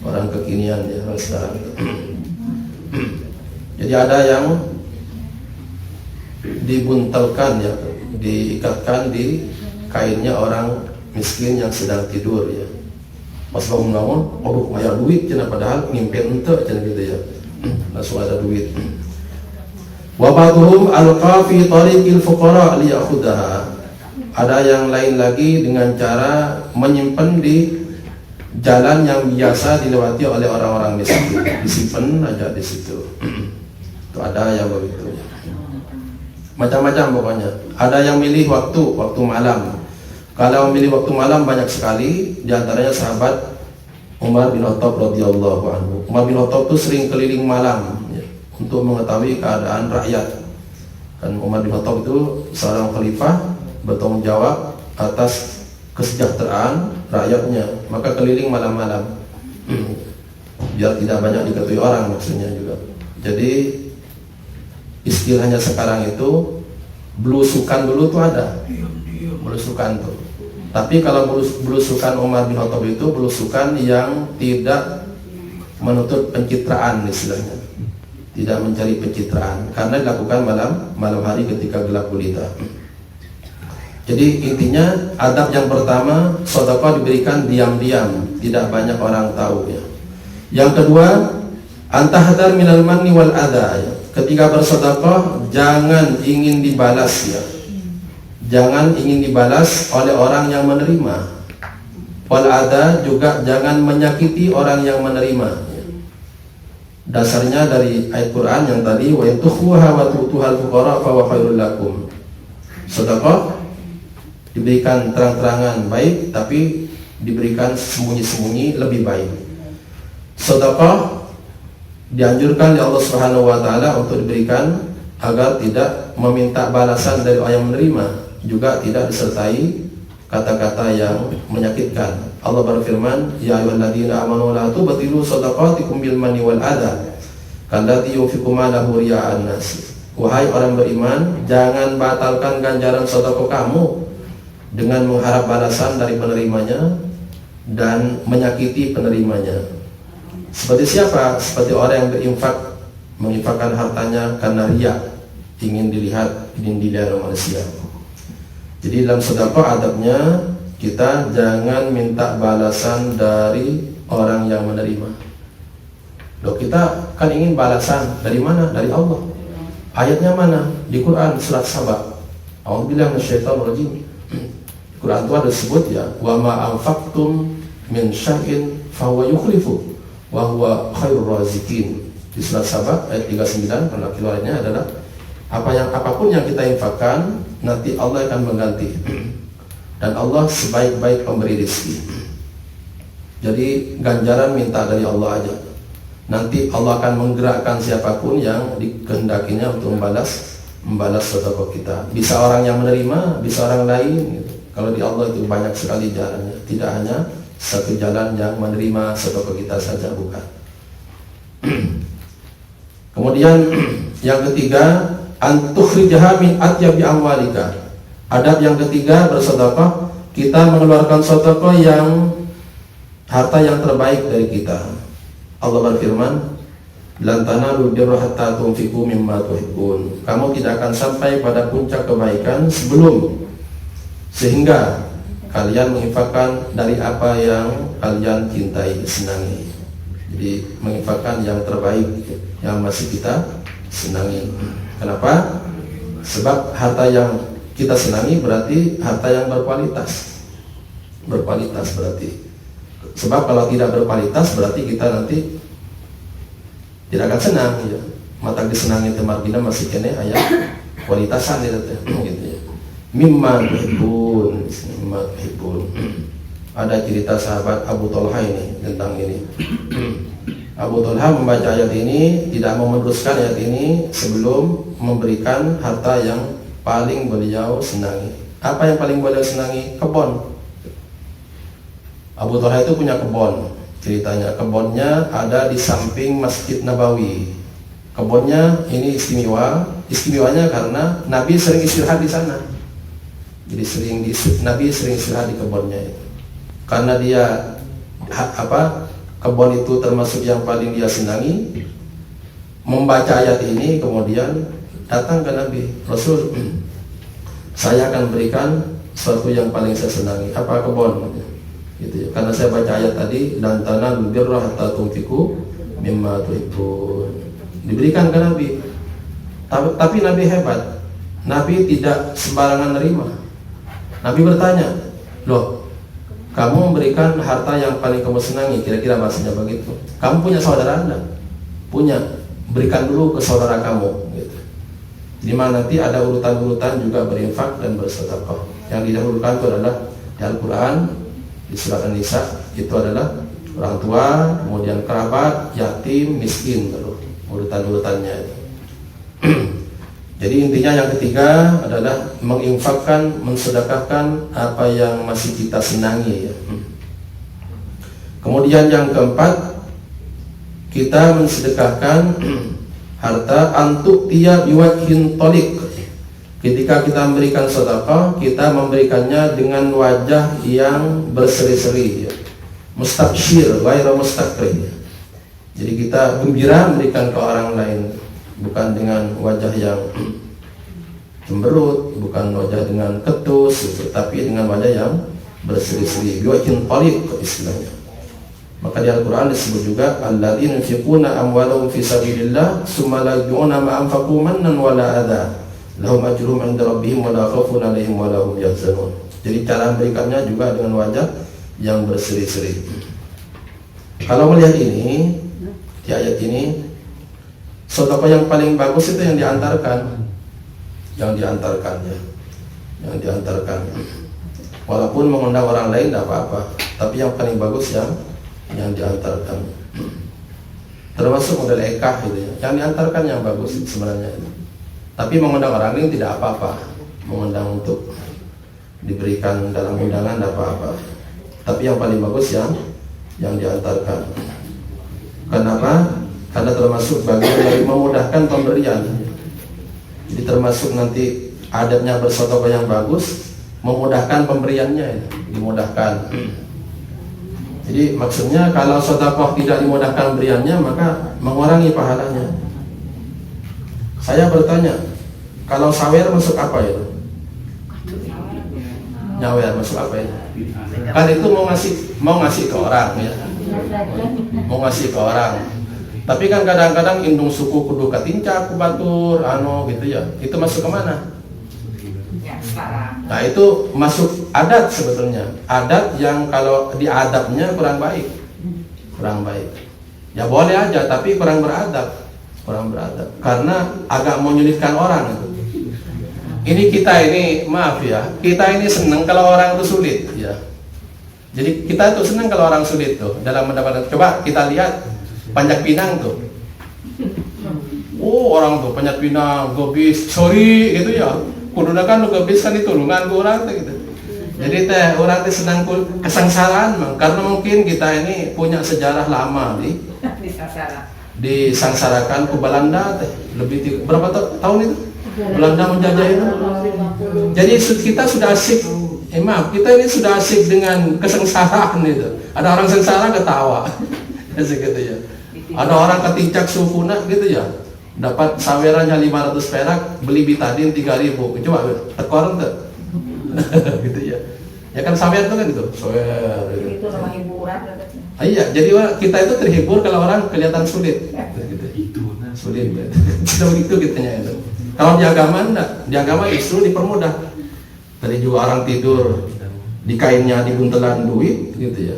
orang kekinian ya orang sekarang. Jadi ada yang dibuntelkan ya, diikatkan di kainnya orang miskin yang sedang tidur ya. Pas bangun-bangun, aduh bayar duit cina, padahal ngimpi ente cina gitu ya. Langsung ada duit. Wa ba'dhum alqa fi tariqil fuqara liya'khudha. Ada yang lain lagi dengan cara menyimpan di jalan yang biasa dilewati oleh orang-orang miskin, disimpan aja di situ. Itu ada yang begitu. Macam-macam pokoknya. Ada yang milih waktu malam. Kalau memilih waktu malam banyak sekali, di antaranya sahabat Umar bin Khattab radhiyallahu anhu. Umar bin Khattab itu sering keliling malam ya, untuk mengetahui keadaan rakyat. Kan Umar bin Khattab itu seorang khalifah bertanggung jawab atas kesejahteraan rakyatnya, maka keliling malam-malam biar tidak banyak diketahui orang maksudnya juga. Jadi istilahnya sekarang itu belusukan, dulu tuh ada belusukan tuh. Tapi kalau belusukan Umar bin Khattab itu belusukan yang tidak menuntut pencitraan istilahnya, tidak mencari pencitraan, karena dilakukan malam hari ketika gelap gulita. Jadi intinya adab yang pertama, sedekah diberikan diam-diam, tidak banyak orang tahu ya. Yang kedua, antahdar minal manni wal adha ya. Ketika bersedekah jangan ingin dibalas ya. Jangan ingin dibalas oleh orang yang menerima. Wal adha juga jangan menyakiti orang yang menerima ya. Dasarnya dari ayat Quran yang tadi, wa tukhfuha wa tu'tuhal fuqara fa huwa khairul lakum. Sedekah diberikan terang-terangan baik, tapi diberikan sembunyi-sembunyi lebih baik. Sedekah dianjurkan oleh Allah Subhanahu wa taala untuk diberikan agar tidak meminta balasan dari orang yang menerima, juga tidak disertai kata-kata yang menyakitkan. Allah berfirman, ya ayyuhalladzina amanu la tubtilu shadaqatikum bil manni wal adha kallati yunfiqu malahu riya'an nas. Wahai orang beriman, jangan batalkan ganjaran sedekah kamu dengan mengharap balasan dari penerimanya dan menyakiti penerimanya. Seperti siapa? Seperti orang yang berinfak, menginfakkan hartanya karena riya, ingin dilihat, ingin dilihat oleh manusia. Jadi dalam sedekah adabnya kita jangan minta balasan dari orang yang menerima. Loh, kita kan ingin balasan dari mana? Dari Allah. Ayatnya mana? Di Quran surat Saba. A'udzubillahi minasyaitonir rajim. Quran itu ada disebut ya, wa ma anfaqtum min syai'in fa huwa yukhlifu wa huwa khairur raziqin. Di surat Saba ayat 39, karena keluarnya adalah apapun yang kita infakkan nanti Allah akan mengganti. Dan Allah sebaik-baik pemberi rezeki. Jadi ganjaran minta dari Allah aja. Nanti Allah akan menggerakkan siapapun yang dikehendakinya untuk membalas sedekah kita. Bisa orang yang menerima, bisa orang lain gitu. Kalau di Allah itu banyak sekali jalannya, tidak hanya satu jalan yang menerima sedekah kita saja, bukan. Kemudian yang ketiga, antukhrijaha min atyabi amwalika. Adab yang ketiga bersedekah, kita mengeluarkan sedekah yang harta yang terbaik dari kita. Allah berfirman, lan tanalu birra hatta tunfiqu mimma tuhibbun. Kamu tidak akan sampai pada puncak kebaikan sehingga kalian menginfakkan dari apa yang kalian cintai, senangi. Jadi menginfakkan yang terbaik yang masih kita senangi. Kenapa? Sebab harta yang kita senangi berarti harta yang berkualitas. Berkualitas berarti. Sebab kalau tidak berkualitas berarti kita nanti tidak akan senang ya. Mata disenangi temarbina masih kene aya kualitasan gitu ya. Mimma tuhibbun. Ada cerita sahabat Abu Talha ini tentang ini. Abu Talha membaca ayat ini, tidak mau meneruskan ayat ini sebelum memberikan harta yang paling beliau senangi. Apa yang paling beliau senangi? Kebun. Abu Talha itu punya kebun. Ceritanya kebunnya ada di samping Masjid Nabawi. Kebunnya ini istimewanya karena Nabi sering istirahat di sana. Jadi Nabi sering istirahat di kebunnya itu. Karena dia kebun itu termasuk yang paling dia senangi, membaca ayat ini kemudian datang ke Nabi, Rasul, saya akan berikan sesuatu yang paling saya senangi. Apa? Kebun gitu ya. Karena saya baca ayat tadi, dan tanalul birra hatta tunfiqu mimma tuhibbun. Diberikan ke Nabi. Tapi Nabi hebat. Nabi tidak sembarangan nerima. Nabi bertanya, loh, kamu memberikan harta yang paling kamu senangi, kira-kira maksudnya begitu. Kamu punya saudara Anda? Punya. Berikan dulu ke saudara kamu gitu. Jadi nanti ada urutan-urutan juga berinfak dan bersedekah. Yang didahulukan itu adalah di Al-Quran, di surat An-Nisa, itu adalah orang tua, kemudian kerabat, yatim, miskin, terus urutan-urutannya itu. Jadi intinya yang ketiga adalah menginfakkan, mensedekahkan apa yang masih kita senangi ya. Kemudian yang keempat, kita mensedekahkan harta antuk tiya biwajhin tolik. Ketika kita memberikan sedekah, kita memberikannya dengan wajah yang berseri-seri ya. Mustabsyir, ghairu mustakbir ya. Jadi kita gembira memberikan ke orang lain, bukan dengan wajah yang cemberut, bukan wajah dengan ketus gitu, tapi dengan wajah yang berseri-seri, biwajhin taliq istilahnya. Maka di Al-Quran disebut juga alladzina yunfiquna amwalahum fi sabilillah tsumma la yu'una ma anfaqu mannan wala adza lahum ajruhum 'inda rabbihim wa la khaufun 'alaihim wa la hum yahzanun. Jadi cara memberikannya juga dengan wajah yang berseri-seri. Kalau melihat ini di ayat ini, sedekah yang paling bagus itu yang diantarkan, ya, yang diantarkan. Walaupun mengundang orang lain tidak apa-apa, tapi yang paling bagus yang diantarkan. Termasuk model ekah gitu ya, yang diantarkan yang bagus sebenarnya itu. Tapi mengundang orang lain tidak apa-apa, mengundang untuk diberikan dalam undangan tidak apa-apa. Tapi yang paling bagus yang diantarkan. Kenapa? Karena termasuk bagian dari memudahkan pemberian. Jadi termasuk nanti adabnya bersedekah yang bagus, memudahkan pemberiannya, dimudahkan. Jadi maksudnya kalau sedekah tidak dimudahkan pemberiannya, maka mengurangi pahalanya. Saya bertanya, kalau sawer masuk apa itu? Nyawer masuk apa itu? Kan itu mau ngasih ke orang ya, mau ngasih ke orang. Tapi kan kadang-kadang indung suku kudu katincak, kubatur, gitu ya. Itu masuk ke mana? Nah itu masuk adat sebetulnya. Adat yang kalau diadabnya kurang baik. Ya boleh aja, tapi kurang beradab. Karena agak menyulitkan orang itu. Maaf ya, kita ini senang kalau orang itu sulit ya. Jadi kita tuh senang kalau orang sulit tuh dalam mendapatkan. Coba kita lihat Panjat Pinang tuh. Orang tuh Panjat Pinang, gobis, sorry gitu ya. Kuduna kan lu gobis kan ditulungan ke orang tuh gitu. Jadi orang teh senang kesengsaraan, karena mungkin kita ini punya sejarah lama disangsarakan ke Belanda teh. Berapa tahun itu? Belanda menjajah itu. Jadi kita sudah asik. Kita ini sudah asik dengan kesengsaraan itu. Ada orang sengsara ketawa. Gitu ya. Ada orang ketincak sufuna gitu ya, dapat sawerannya 500 perak, beli bitadin 3.000. Coba tekor tuh. Gitu ya. Ya kan sawer itu kan itu. Sawer gitu. Itu nama hiburan. Iya, jadi kita itu terhibur kalau orang kelihatan sulit. Gitu. Sulit. Tidak begitu kitanya itu. Kalau di agama enggak, di agama justru dipermudah. Tadi juga orang tidur di kainnya dibuntelan duit gitu ya.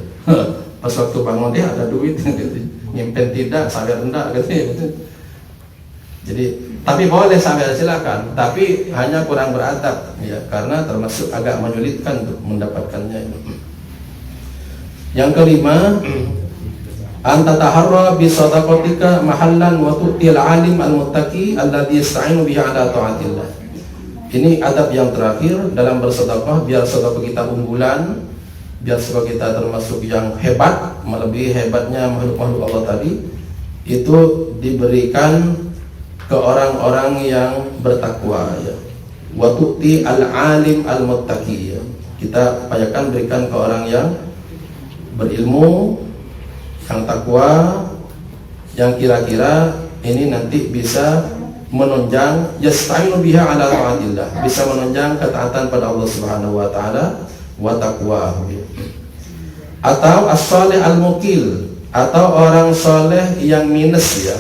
Pas waktu bangun dia ada duit gitu. Nyimpen tidak, sawer enggak gitu. Jadi, tapi boleh sawer silakan, tapi hanya kurang beradab ya, karena termasuk agak menyulitkan untuk mendapatkannya itu. Yang kelima, anta taharra bi sadaqatika mahallan wa tu'til alim al-muttaqi alladhi yasta'inu bihi ala ta'atillah. Ini adab yang terakhir dalam bersedekah, biar sedekah kita unggulan, biar sedekah kita termasuk yang hebat, melebihi hebatnya makhluk-makhluk Allah tadi, itu diberikan ke orang-orang yang bertakwa ya. Wa tu'ti al-alim al-muttaqi ya. Kita upayakan berikan ke orang yang berilmu, yang takwa, yang kira-kira ini nanti bisa menunjang yasta'inu biha ala ta'atillah, bisa menunjang ketaatan pada Allah Subhanahu wa taala wa taqwa. Atau as-salih al-mukil, atau orang soleh yang minus ya,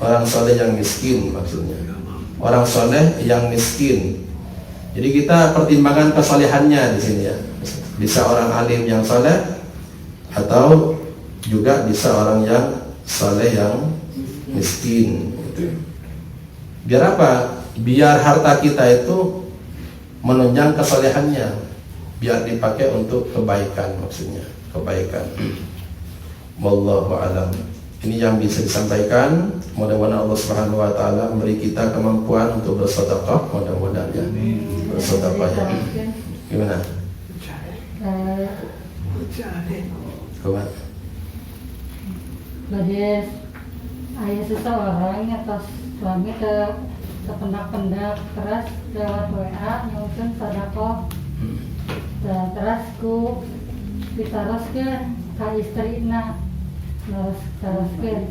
orang soleh yang miskin maksudnya. Orang soleh yang miskin. Jadi kita pertimbangkan kesalehannya di sini ya. Bisa orang alim yang soleh, atau juga bisa orang yang soleh yang miskin. Biar apa? Biar harta kita itu menunjang kesolehannya, biar dipakai untuk kebaikan maksudnya, kebaikan. Wallahu a'lam. Ini yang bisa disampaikan. Mudah-mudahan Allah Subhanahu wa taala memberi kita kemampuan untuk bersedekah, mudah-mudahan ya. Bersedekah ya. Gimana? Kuat. Jadi ayah seseorang atas suami kependak-pendak terus lewat WA nyusun sedekah, terus ku ditaroskeun ka istrina, terus taroskeun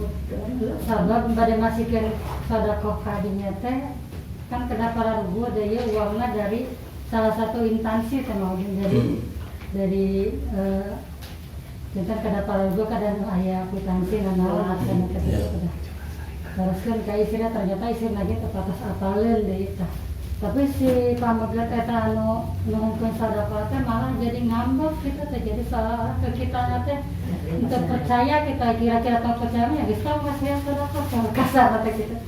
sabab bade masikeun sedekah ka dinya teh kan kada para rubuh ada ya uangnya dari salah satu instansi sama dari jantan kada para rubuh kada aya kwitansi nanaon kana kada. Teruskan kayak istilah ternyata istilah lagi tepatas apalen deh itu. Tapi si pamaglat eta anu nuhungkeun sadaqah teh malah jadi ngambek kita teh jadi salah ke kita teh untuk percaya kita kira-kira tahu percayanya geus tau kasih sadaqah kalau kasar teh kita.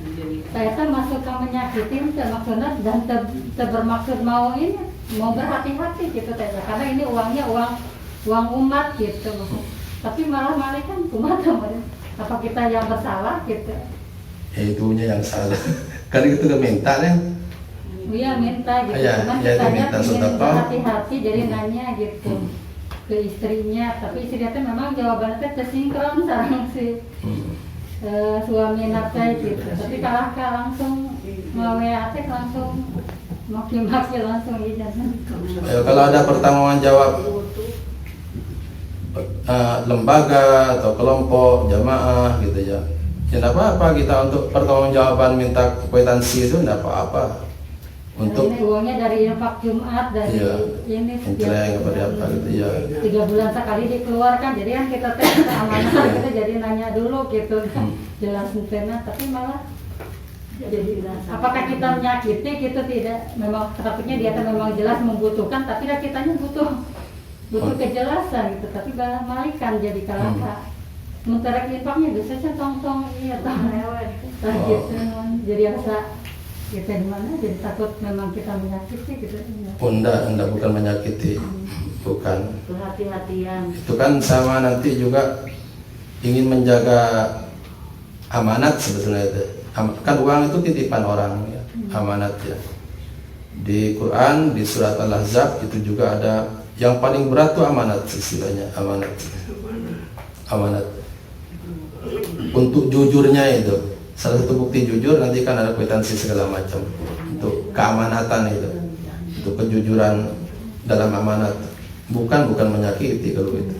Saya teh masuk ke menyakiti teh maksudnya dan teu bermaksud mau ini mau berhati-hati gitu teh karena ini uangnya uang umat gitu. Tapi malah kan kumaha apa kita yang bersalah gitu. Ya itunya yang salah. Kan itu udah minta kan. Iya minta gitu, cuman kitanya ingin berhati-hati jadi nanya gitu ke istrinya, tapi istrinya teh memang jawabannya teh tersinkron sareng si suami nafai gitu, tapi kalau langsung WA teh langsung maki-maki langsung izin. Kalau ada pertanggungan jawab lembaga atau kelompok jamaah gitu ya, tidak apa-apa kita untuk pertanggungjawaban minta kwitansi itu tidak apa-apa. Untuk ini uangnya dari infak Jumat dari ini menceleng kepada apa gitu ya 3 bulan sekali dikeluarkan jadi kan kita teh amanah kita jadi nanya dulu gitu jelas mungkin tapi malah jadi apakah kita menyakiti kita tidak memang takutnya dia memang jelas membutuhkan tapi kitanya butuh kejelasan gitu tapi malah kan jadi kalaka mentara infaknya biasanya tong iya tong gitu jadi asa kita di mana jadi takut memang kita menyakiti gitu. Enggak bukan menyakiti. Bukan. Itu hati-hatian. Itu kan sama nanti juga ingin menjaga amanat sebetulnya itu. Kan uang itu titipan orang ya, amanat ya. Di Quran di surat Al-Ahzab itu juga ada yang paling berat tuh amanat istilahnya, amanat. Amanat. Untuk jujurnya itu. Salah satu bukti jujur nanti kan ada kwitansi segala macam untuk keamanatan itu, untuk kejujuran dalam amanat, bukan menyakiti kalau itu.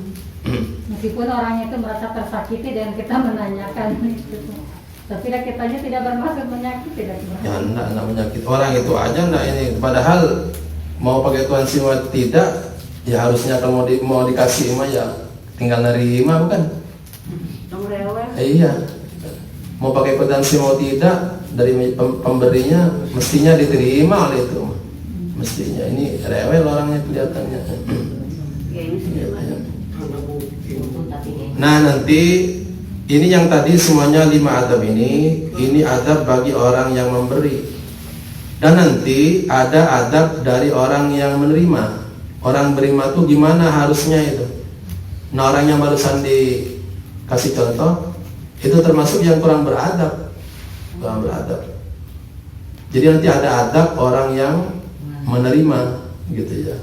Meskipun orangnya itu merasa tersakiti dan kita menanyakan itu, tapi kitanya tidak bermaksud menyakiti dan ya enggak menyakiti orang itu aja enggak ini. Padahal mau pakai kwitansi mau tidak, ya harusnya kalau mau dikasih mah ya tinggal nerima bukan? Iya. Mau pakai kwitansi mau tidak dari pemberinya mestinya diterima oleh itu mestinya. Ini rewel orangnya kelihatannya. Nah nanti ini yang tadi semuanya 5 adab ini adab bagi orang yang memberi dan nanti ada adab dari orang yang menerima. Orang berima tuh gimana harusnya itu. Nah orang yang barusan dikasih contoh itu termasuk yang kurang beradab. Jadi nanti ada adab orang yang menerima gitu ya.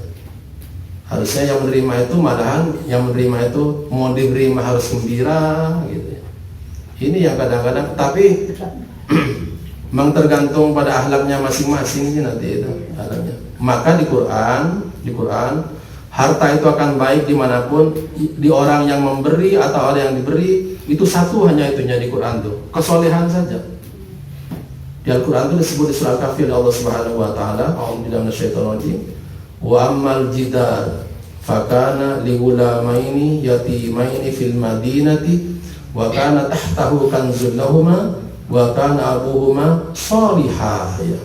Harusnya yang menerima itu malahan yang menerima itu mau diberi harus gembira gitu ya. Ini yang kadang-kadang tapi memang tergantung pada akhlaknya masing-masing sih nanti itu akhlaknya. Maka di Quran harta itu akan baik dimanapun di orang yang memberi atau orang yang diberi. Itu satu hanya itunya di Quran tuh, kesolehan saja. Di Al-Quran itu disebut di surah Al-Kahfi oleh Allah Subhanahu wa taala, a'udzubillahi minasyaitonir rajim. Wa ammal jidar fakana li ghulamaini yatimaini fil madinati wa kana tahtahu kanzul lahumā wa kana abuhuma shalihah ya.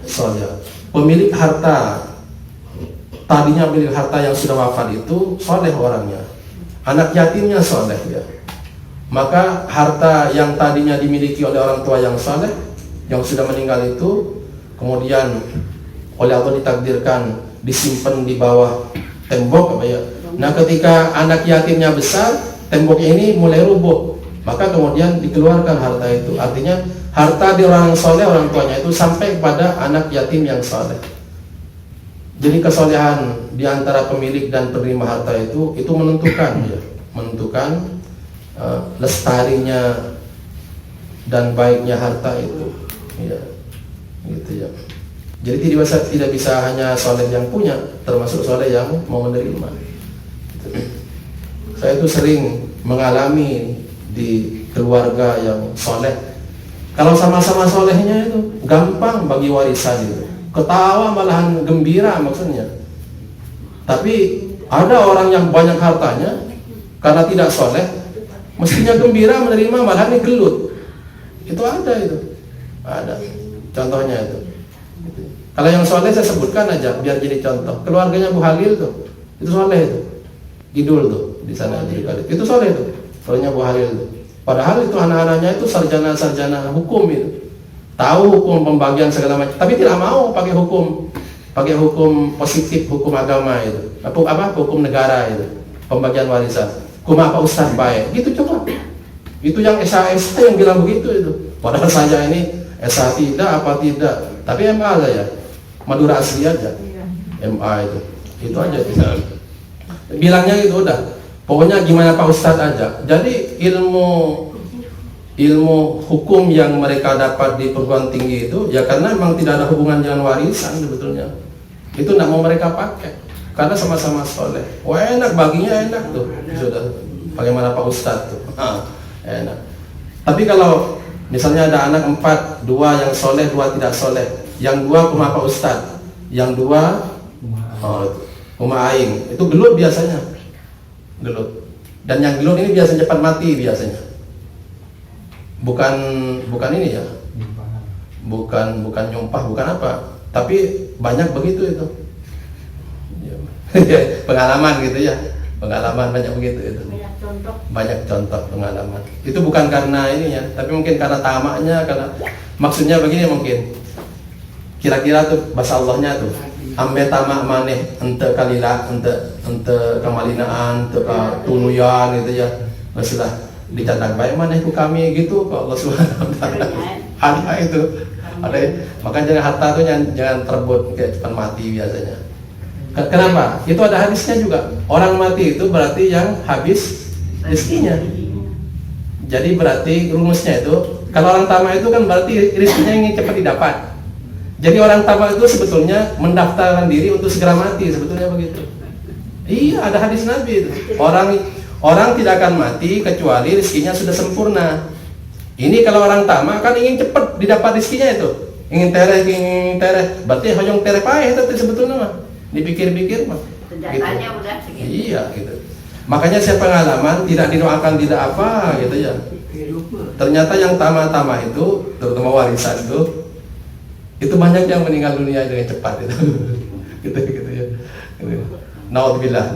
Salih. Pemilik harta tadinya pemilik harta yang sudah wafat itu soleh orangnya. Anak yatimnya soleh ya. Maka harta yang tadinya dimiliki oleh orang tua yang soleh yang sudah meninggal itu kemudian oleh Allah ditakdirkan disimpan di bawah tembok apa ya. Nah ketika anak yatimnya besar temboknya ini mulai rubuh maka kemudian dikeluarkan harta itu. Artinya harta di orang soleh orang tuanya itu sampai kepada anak yatim yang soleh. Jadi kesolehan di antara pemilik dan penerima harta itu menentukan ya, menentukan lestarinya dan baiknya harta itu, ya, gitu ya. Jadi tidak bisa hanya soleh yang punya, termasuk soleh yang mau menerima. Gitu. Saya itu sering mengalami di keluarga yang soleh, Kalau sama-sama solehnya itu gampang bagi warisan itu, ketawa malahan gembira maksudnya. Tapi ada orang yang banyak hartanya karena tidak soleh, mestinya gembira menerima malahan gelut. Itu ada itu, ada contohnya itu. Kalau yang soleh saya sebutkan aja biar jadi contoh. Keluarganya Bu Halil tuh, itu soleh itu, Gidul tuh di sana itu soleh tuh, keluarganya Bu Halil tuh. Padahal itu anak-anaknya itu sarjana-sarjana hukum itu, tahu hukum pembagian segala macam, tapi tidak mau pakai hukum positif, hukum agama itu, apa hukum negara itu, pembagian warisan. Kuma apa Ustaz baik, gitu coba. Itu yang SA yang bilang begitu itu. Padahal saya ini SA tidak apa tidak, tapi MA saya, Madura asli aja, MA itu aja. Bilangnya gitu udah. Pokoknya gimana Pak Ustadz aja. Jadi ilmu hukum yang mereka dapat di perguruan tinggi itu ya karena memang tidak ada hubungan dengan warisan sebetulnya. Itu tidak mau mereka pakai karena sama-sama soleh. Wah enak, baginya enak tuh. Sudah bagaimana Pak Ustadz tuh. Enak. Tapi kalau misalnya ada anak 4, 2 yang soleh, 2 tidak soleh. Yang 2 kuma Pak Ustadz, yang 2 kuma aing. Itu gelut biasanya. Gelut. Dan yang gelut ini biasanya cepat mati biasanya. Bukan ini ya. Bukan nyumpah, bukan apa. Tapi banyak begitu itu. Pengalaman gitu ya. Pengalaman banyak begitu itu. Banyak contoh pengalaman. Itu bukan karena ini ya, tapi mungkin karena tamaknya, karena maksudnya begini mungkin. Kira-kira tuh bahasa Allahnya tuh ambe tamak maneh ente kalila ente kamalinaan ente tunuyan gitu ya, masalah dicatat baik maneh ku kami gitu kok Allah Subhanahu wa taala. Ada itu, ada. Makanya jangan harta tuh jangan terbut kayak cepat mati biasanya. Kenapa? Itu ada hadisnya juga. Orang mati itu berarti yang habis rezekinya. Jadi berarti rumusnya itu kalau orang tamak itu kan berarti rezekinya ingin cepat didapat. Jadi orang tamak itu sebetulnya mendaftarkan diri untuk segera mati, sebetulnya begitu. Iya, ada hadis Nabi itu. Orang tidak akan mati kecuali rezekinya sudah sempurna. Ini kalau orang tamak kan ingin cepat didapat rezekinya itu. Ingin tereh, berarti hoyong tereh paeh itu sebetulnya mah. Dipikir-pikir mah. Senjatanya gitu. udah segitu. Iya, gitu. Makanya saya pengalaman tidak didoakan tidak apa gitu ya. Ternyata yang tamak-tamak itu, terutama warisan itu banyak yang meninggal dunia dengan cepat itu. gitu ya. Naudzubillah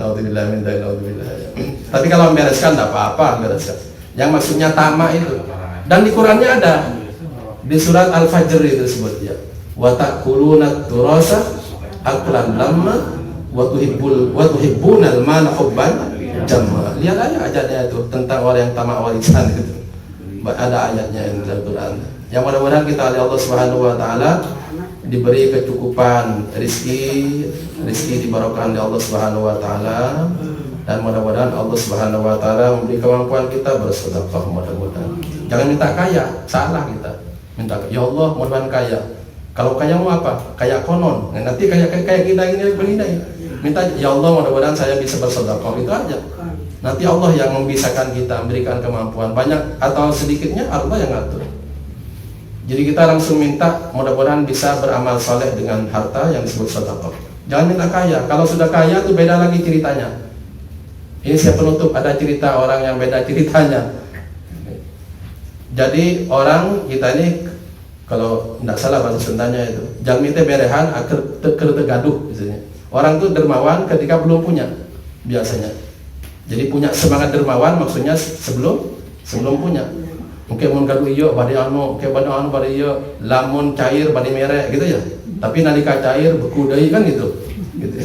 min dzalik, naudzubillah. Tapi kalau membereskan tidak apa-apa, membereskan. Yang maksudnya tamak itu. Dan di Qur'annya ada. Di surat Al-Fajr itu disebut ya. Wa ta'kuluna turasa aklan lamma wa tuhibbunal mala hubban jamma. Lihat ayatnya itu tentang orang yang tamak warisan itu. Ada ayatnya di Al-Qur'an. Yang mudah-mudahan kita oleh Allah Subhanahu wa taala diberi kecukupan rezeki dibarokahkan oleh Allah Subhanahu wa taala, dan mudah-mudahan Allah Subhanahu wa taala memberi kemampuan kita bersedekah mudah-mudahan. Jangan minta kaya, salah kita. Minta ya Allah mudah-mudahan kaya. Kalau kaya mau apa? Kaya konon. Nanti kayak kita ini bernilai. Minta ya Allah mudah-mudahan saya bisa bersedekah, itu aja. Nanti Allah yang membisakan kita, memberikan kemampuan banyak atau sedikitnya Allah yang ngatur. Jadi kita langsung minta mudah-mudahan bisa beramal soleh dengan harta yang disebut sedekah. Jangan minta kaya. Kalau sudah kaya itu beda lagi ceritanya. Ini saya penutup, ada cerita orang yang beda ceritanya. Jadi orang kita ini kalau tidak salah bahasa Sundanya itu, jalmi teh berehan aker tegaduh misalnya. Orang tuh dermawan ketika belum punya biasanya. Jadi punya semangat dermawan maksudnya sebelum punya. Mungkin mun gaduh ieu bade anu, ke bade anu bade ieu, lamun cair bade mere gitu ya. Tapi nalika cair beku deui kan gitu. Gitu.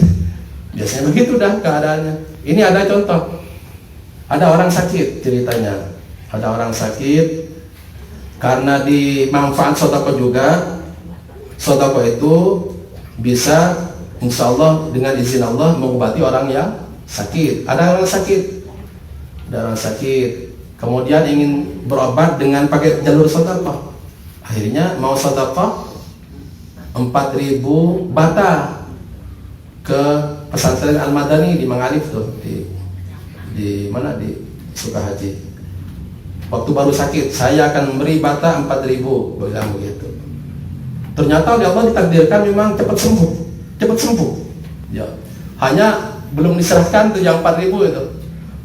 Biasanya begitu dah keadaannya. Ini ada contoh. Ada orang sakit ceritanya. Ada orang sakit karena di manfaat sedekah juga. Sedekah itu bisa insyaallah dengan izin Allah mengobati orang yang sakit. Ada orang sakit, kemudian ingin berobat dengan pakai jalur sedekah. Akhirnya mau sedekah 4.000 bata ke pesantren Al-Madani di Mangalif tuh, di mana di Sukahaji. waktu baru sakit, saya akan memberi bata 4.000, bilang begitu. Ternyata oleh Allah ditakdirkan memang cepat sembuh. Ya, hanya belum diserahkan tuh yang 4.000 itu.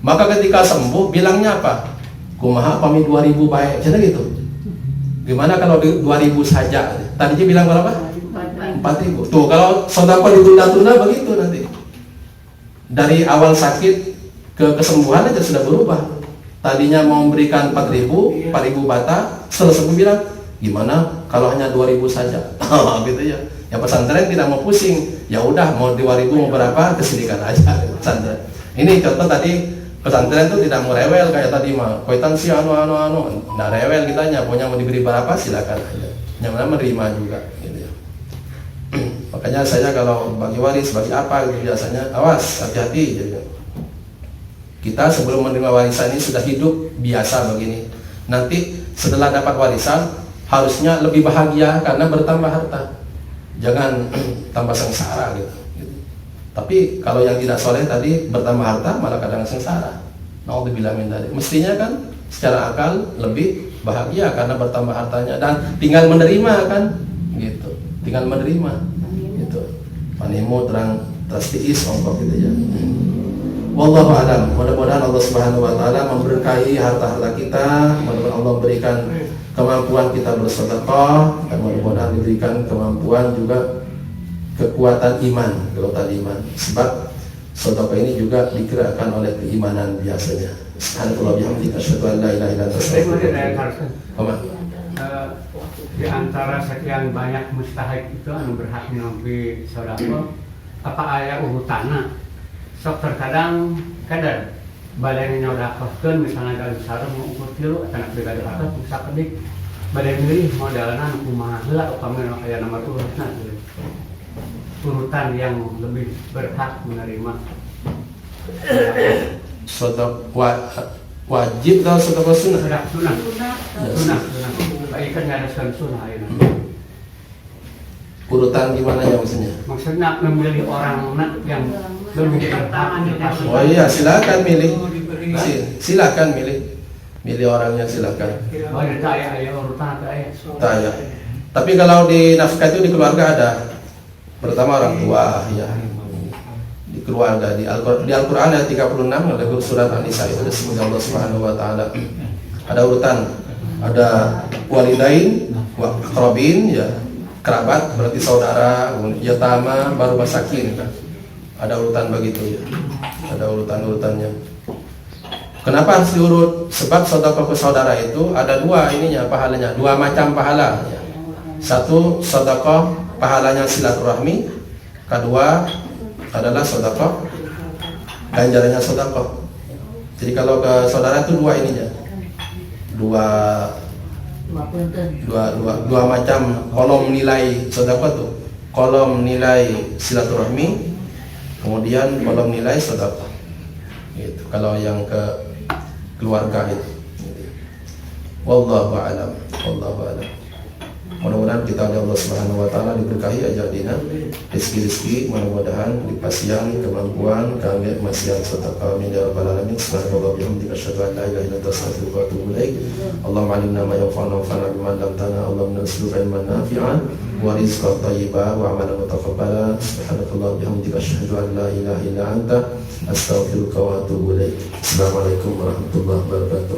Maka ketika sembuh, bilangnya apa? Kumaha pami 2.000 baik, jadi gitu. Gimana kalau 2.000 saja? Tadinya bilang berapa? 4.000. Tuh kalau sedekah ditunda-tunda begitu nanti. Dari awal sakit ke kesembuhan aja sudah berubah. Tadinya mau memberikan 4.000 bata, setelah sembuh bilang, gimana kalau hanya 2.000 saja? Gitu ya. Yang pesantren tidak mau pusing. Ya udah mau 2.000 mau berapa, kesedihan aja pesantren. Ini contoh tadi pesantren itu tidak mau rewel kayak tadi mah. Kwitansi anu. Nah rewel kitanya, pokoknya mau diberi berapa silakan aja. Yang mana menerima juga gitu ya. Makanya saya kalau bagi waris, bagi apa gitu biasanya awas, hati-hati gitu. Kita sebelum menerima warisan ini sudah hidup biasa begini. Nanti setelah dapat warisan harusnya lebih bahagia karena bertambah harta. Jangan tambah sengsara gitu. Tapi kalau yang tidak soleh tadi bertambah harta malah kadang sengsara. Naudzubillah min dzalik. Mestinya kan secara akal lebih bahagia karena bertambah hartanya dan tinggal menerima kan gitu. Tinggal menerima gitu. Panimo terang trastiis ongkok gitu ya. Wallahu a'lam. Mudah-mudahan Allah Subhanahu wa taala memberkahi harta-harta kita, mudah-mudahan Allah berikan kemampuan kita bersedekah dan mudah-mudahan diberikan kemampuan juga kekuatan iman, sebab sedekah ini juga digerakkan oleh keimanan biasanya. Subhanallah bihamdika asyhadu an la ilaha illa anta astaghfiruka. Di antara sekian banyak mustahik itu anu berhak nampi sedekah, apa aya urutanna? Sok terkadang kadang badai nyodakahkeun misalnya galuh sareng ukur tilu kana brigade atas bisa kedik badai milih modelna kumaha heula upami aya nomor urutna urutan yang lebih berhak menerima sedekah wajib atau sedekah sunnah? Sunnah. Baik kan ada sunnah ayeuna. Urutan gimana ya maksudnya? Maksudnya memilih orang yang lebih berhak. Oh iya, silakan milih. Silakan milih orangnya silakan. Oh ada aya urutan atau aya? Tanya. Tapi kalau di nafkah itu di keluarga ada. Pertama orang tua ya. Di keluarga di Al-Qur'an ayat 36 ada surat An-Nisa itu disebut Allah Subhanahu wa taala. Ada urutan, ada walidain, wa aqrabin ya. Kerabat berarti saudara, yatama, baru masakin kan. Ada urutan begitu ya. Ada urutan-urutannya. Kenapa harus diurut? Sebab sedekah ke saudara itu ada dua ininya pahalanya, dua macam pahala ya. Satu sedekah pahalanya silaturahmi, kedua adalah sedekah ganjarannya sedekah. Jadi kalau ke saudara itu dua ininya. Dua macam kolom nilai sedekah tuh. Kolom nilai silaturahmi, kemudian kolom nilai sedekah. Gitu. Kalau yang ke keluarga itu. Wallahu a'lam. Mudah-mudahan kita oleh Allah Subhanahu wa taala diberkahi ajalina, rezeki-rezeki, mudah-mudahan dipasihan kemampuan kami masih sedekah min ya rabbal alamin. Subhanallah bihamdika asyhadu an la ilaha illa anta astaghfiruka wa atubu ilaik. Allahumma 'allimna ma yanfa'una wanfa'na bima 'allamtana. Allahumma narzuqna ilman nafi'an wa rizqan thayyiban wa 'amalan mutaqabbalan. Subhanallahi bihamdika asyhadu an la ilaha illa anta astaghfiruka wa atubu ilaik. Assalamualaikum warahmatullahi wabarakatuh.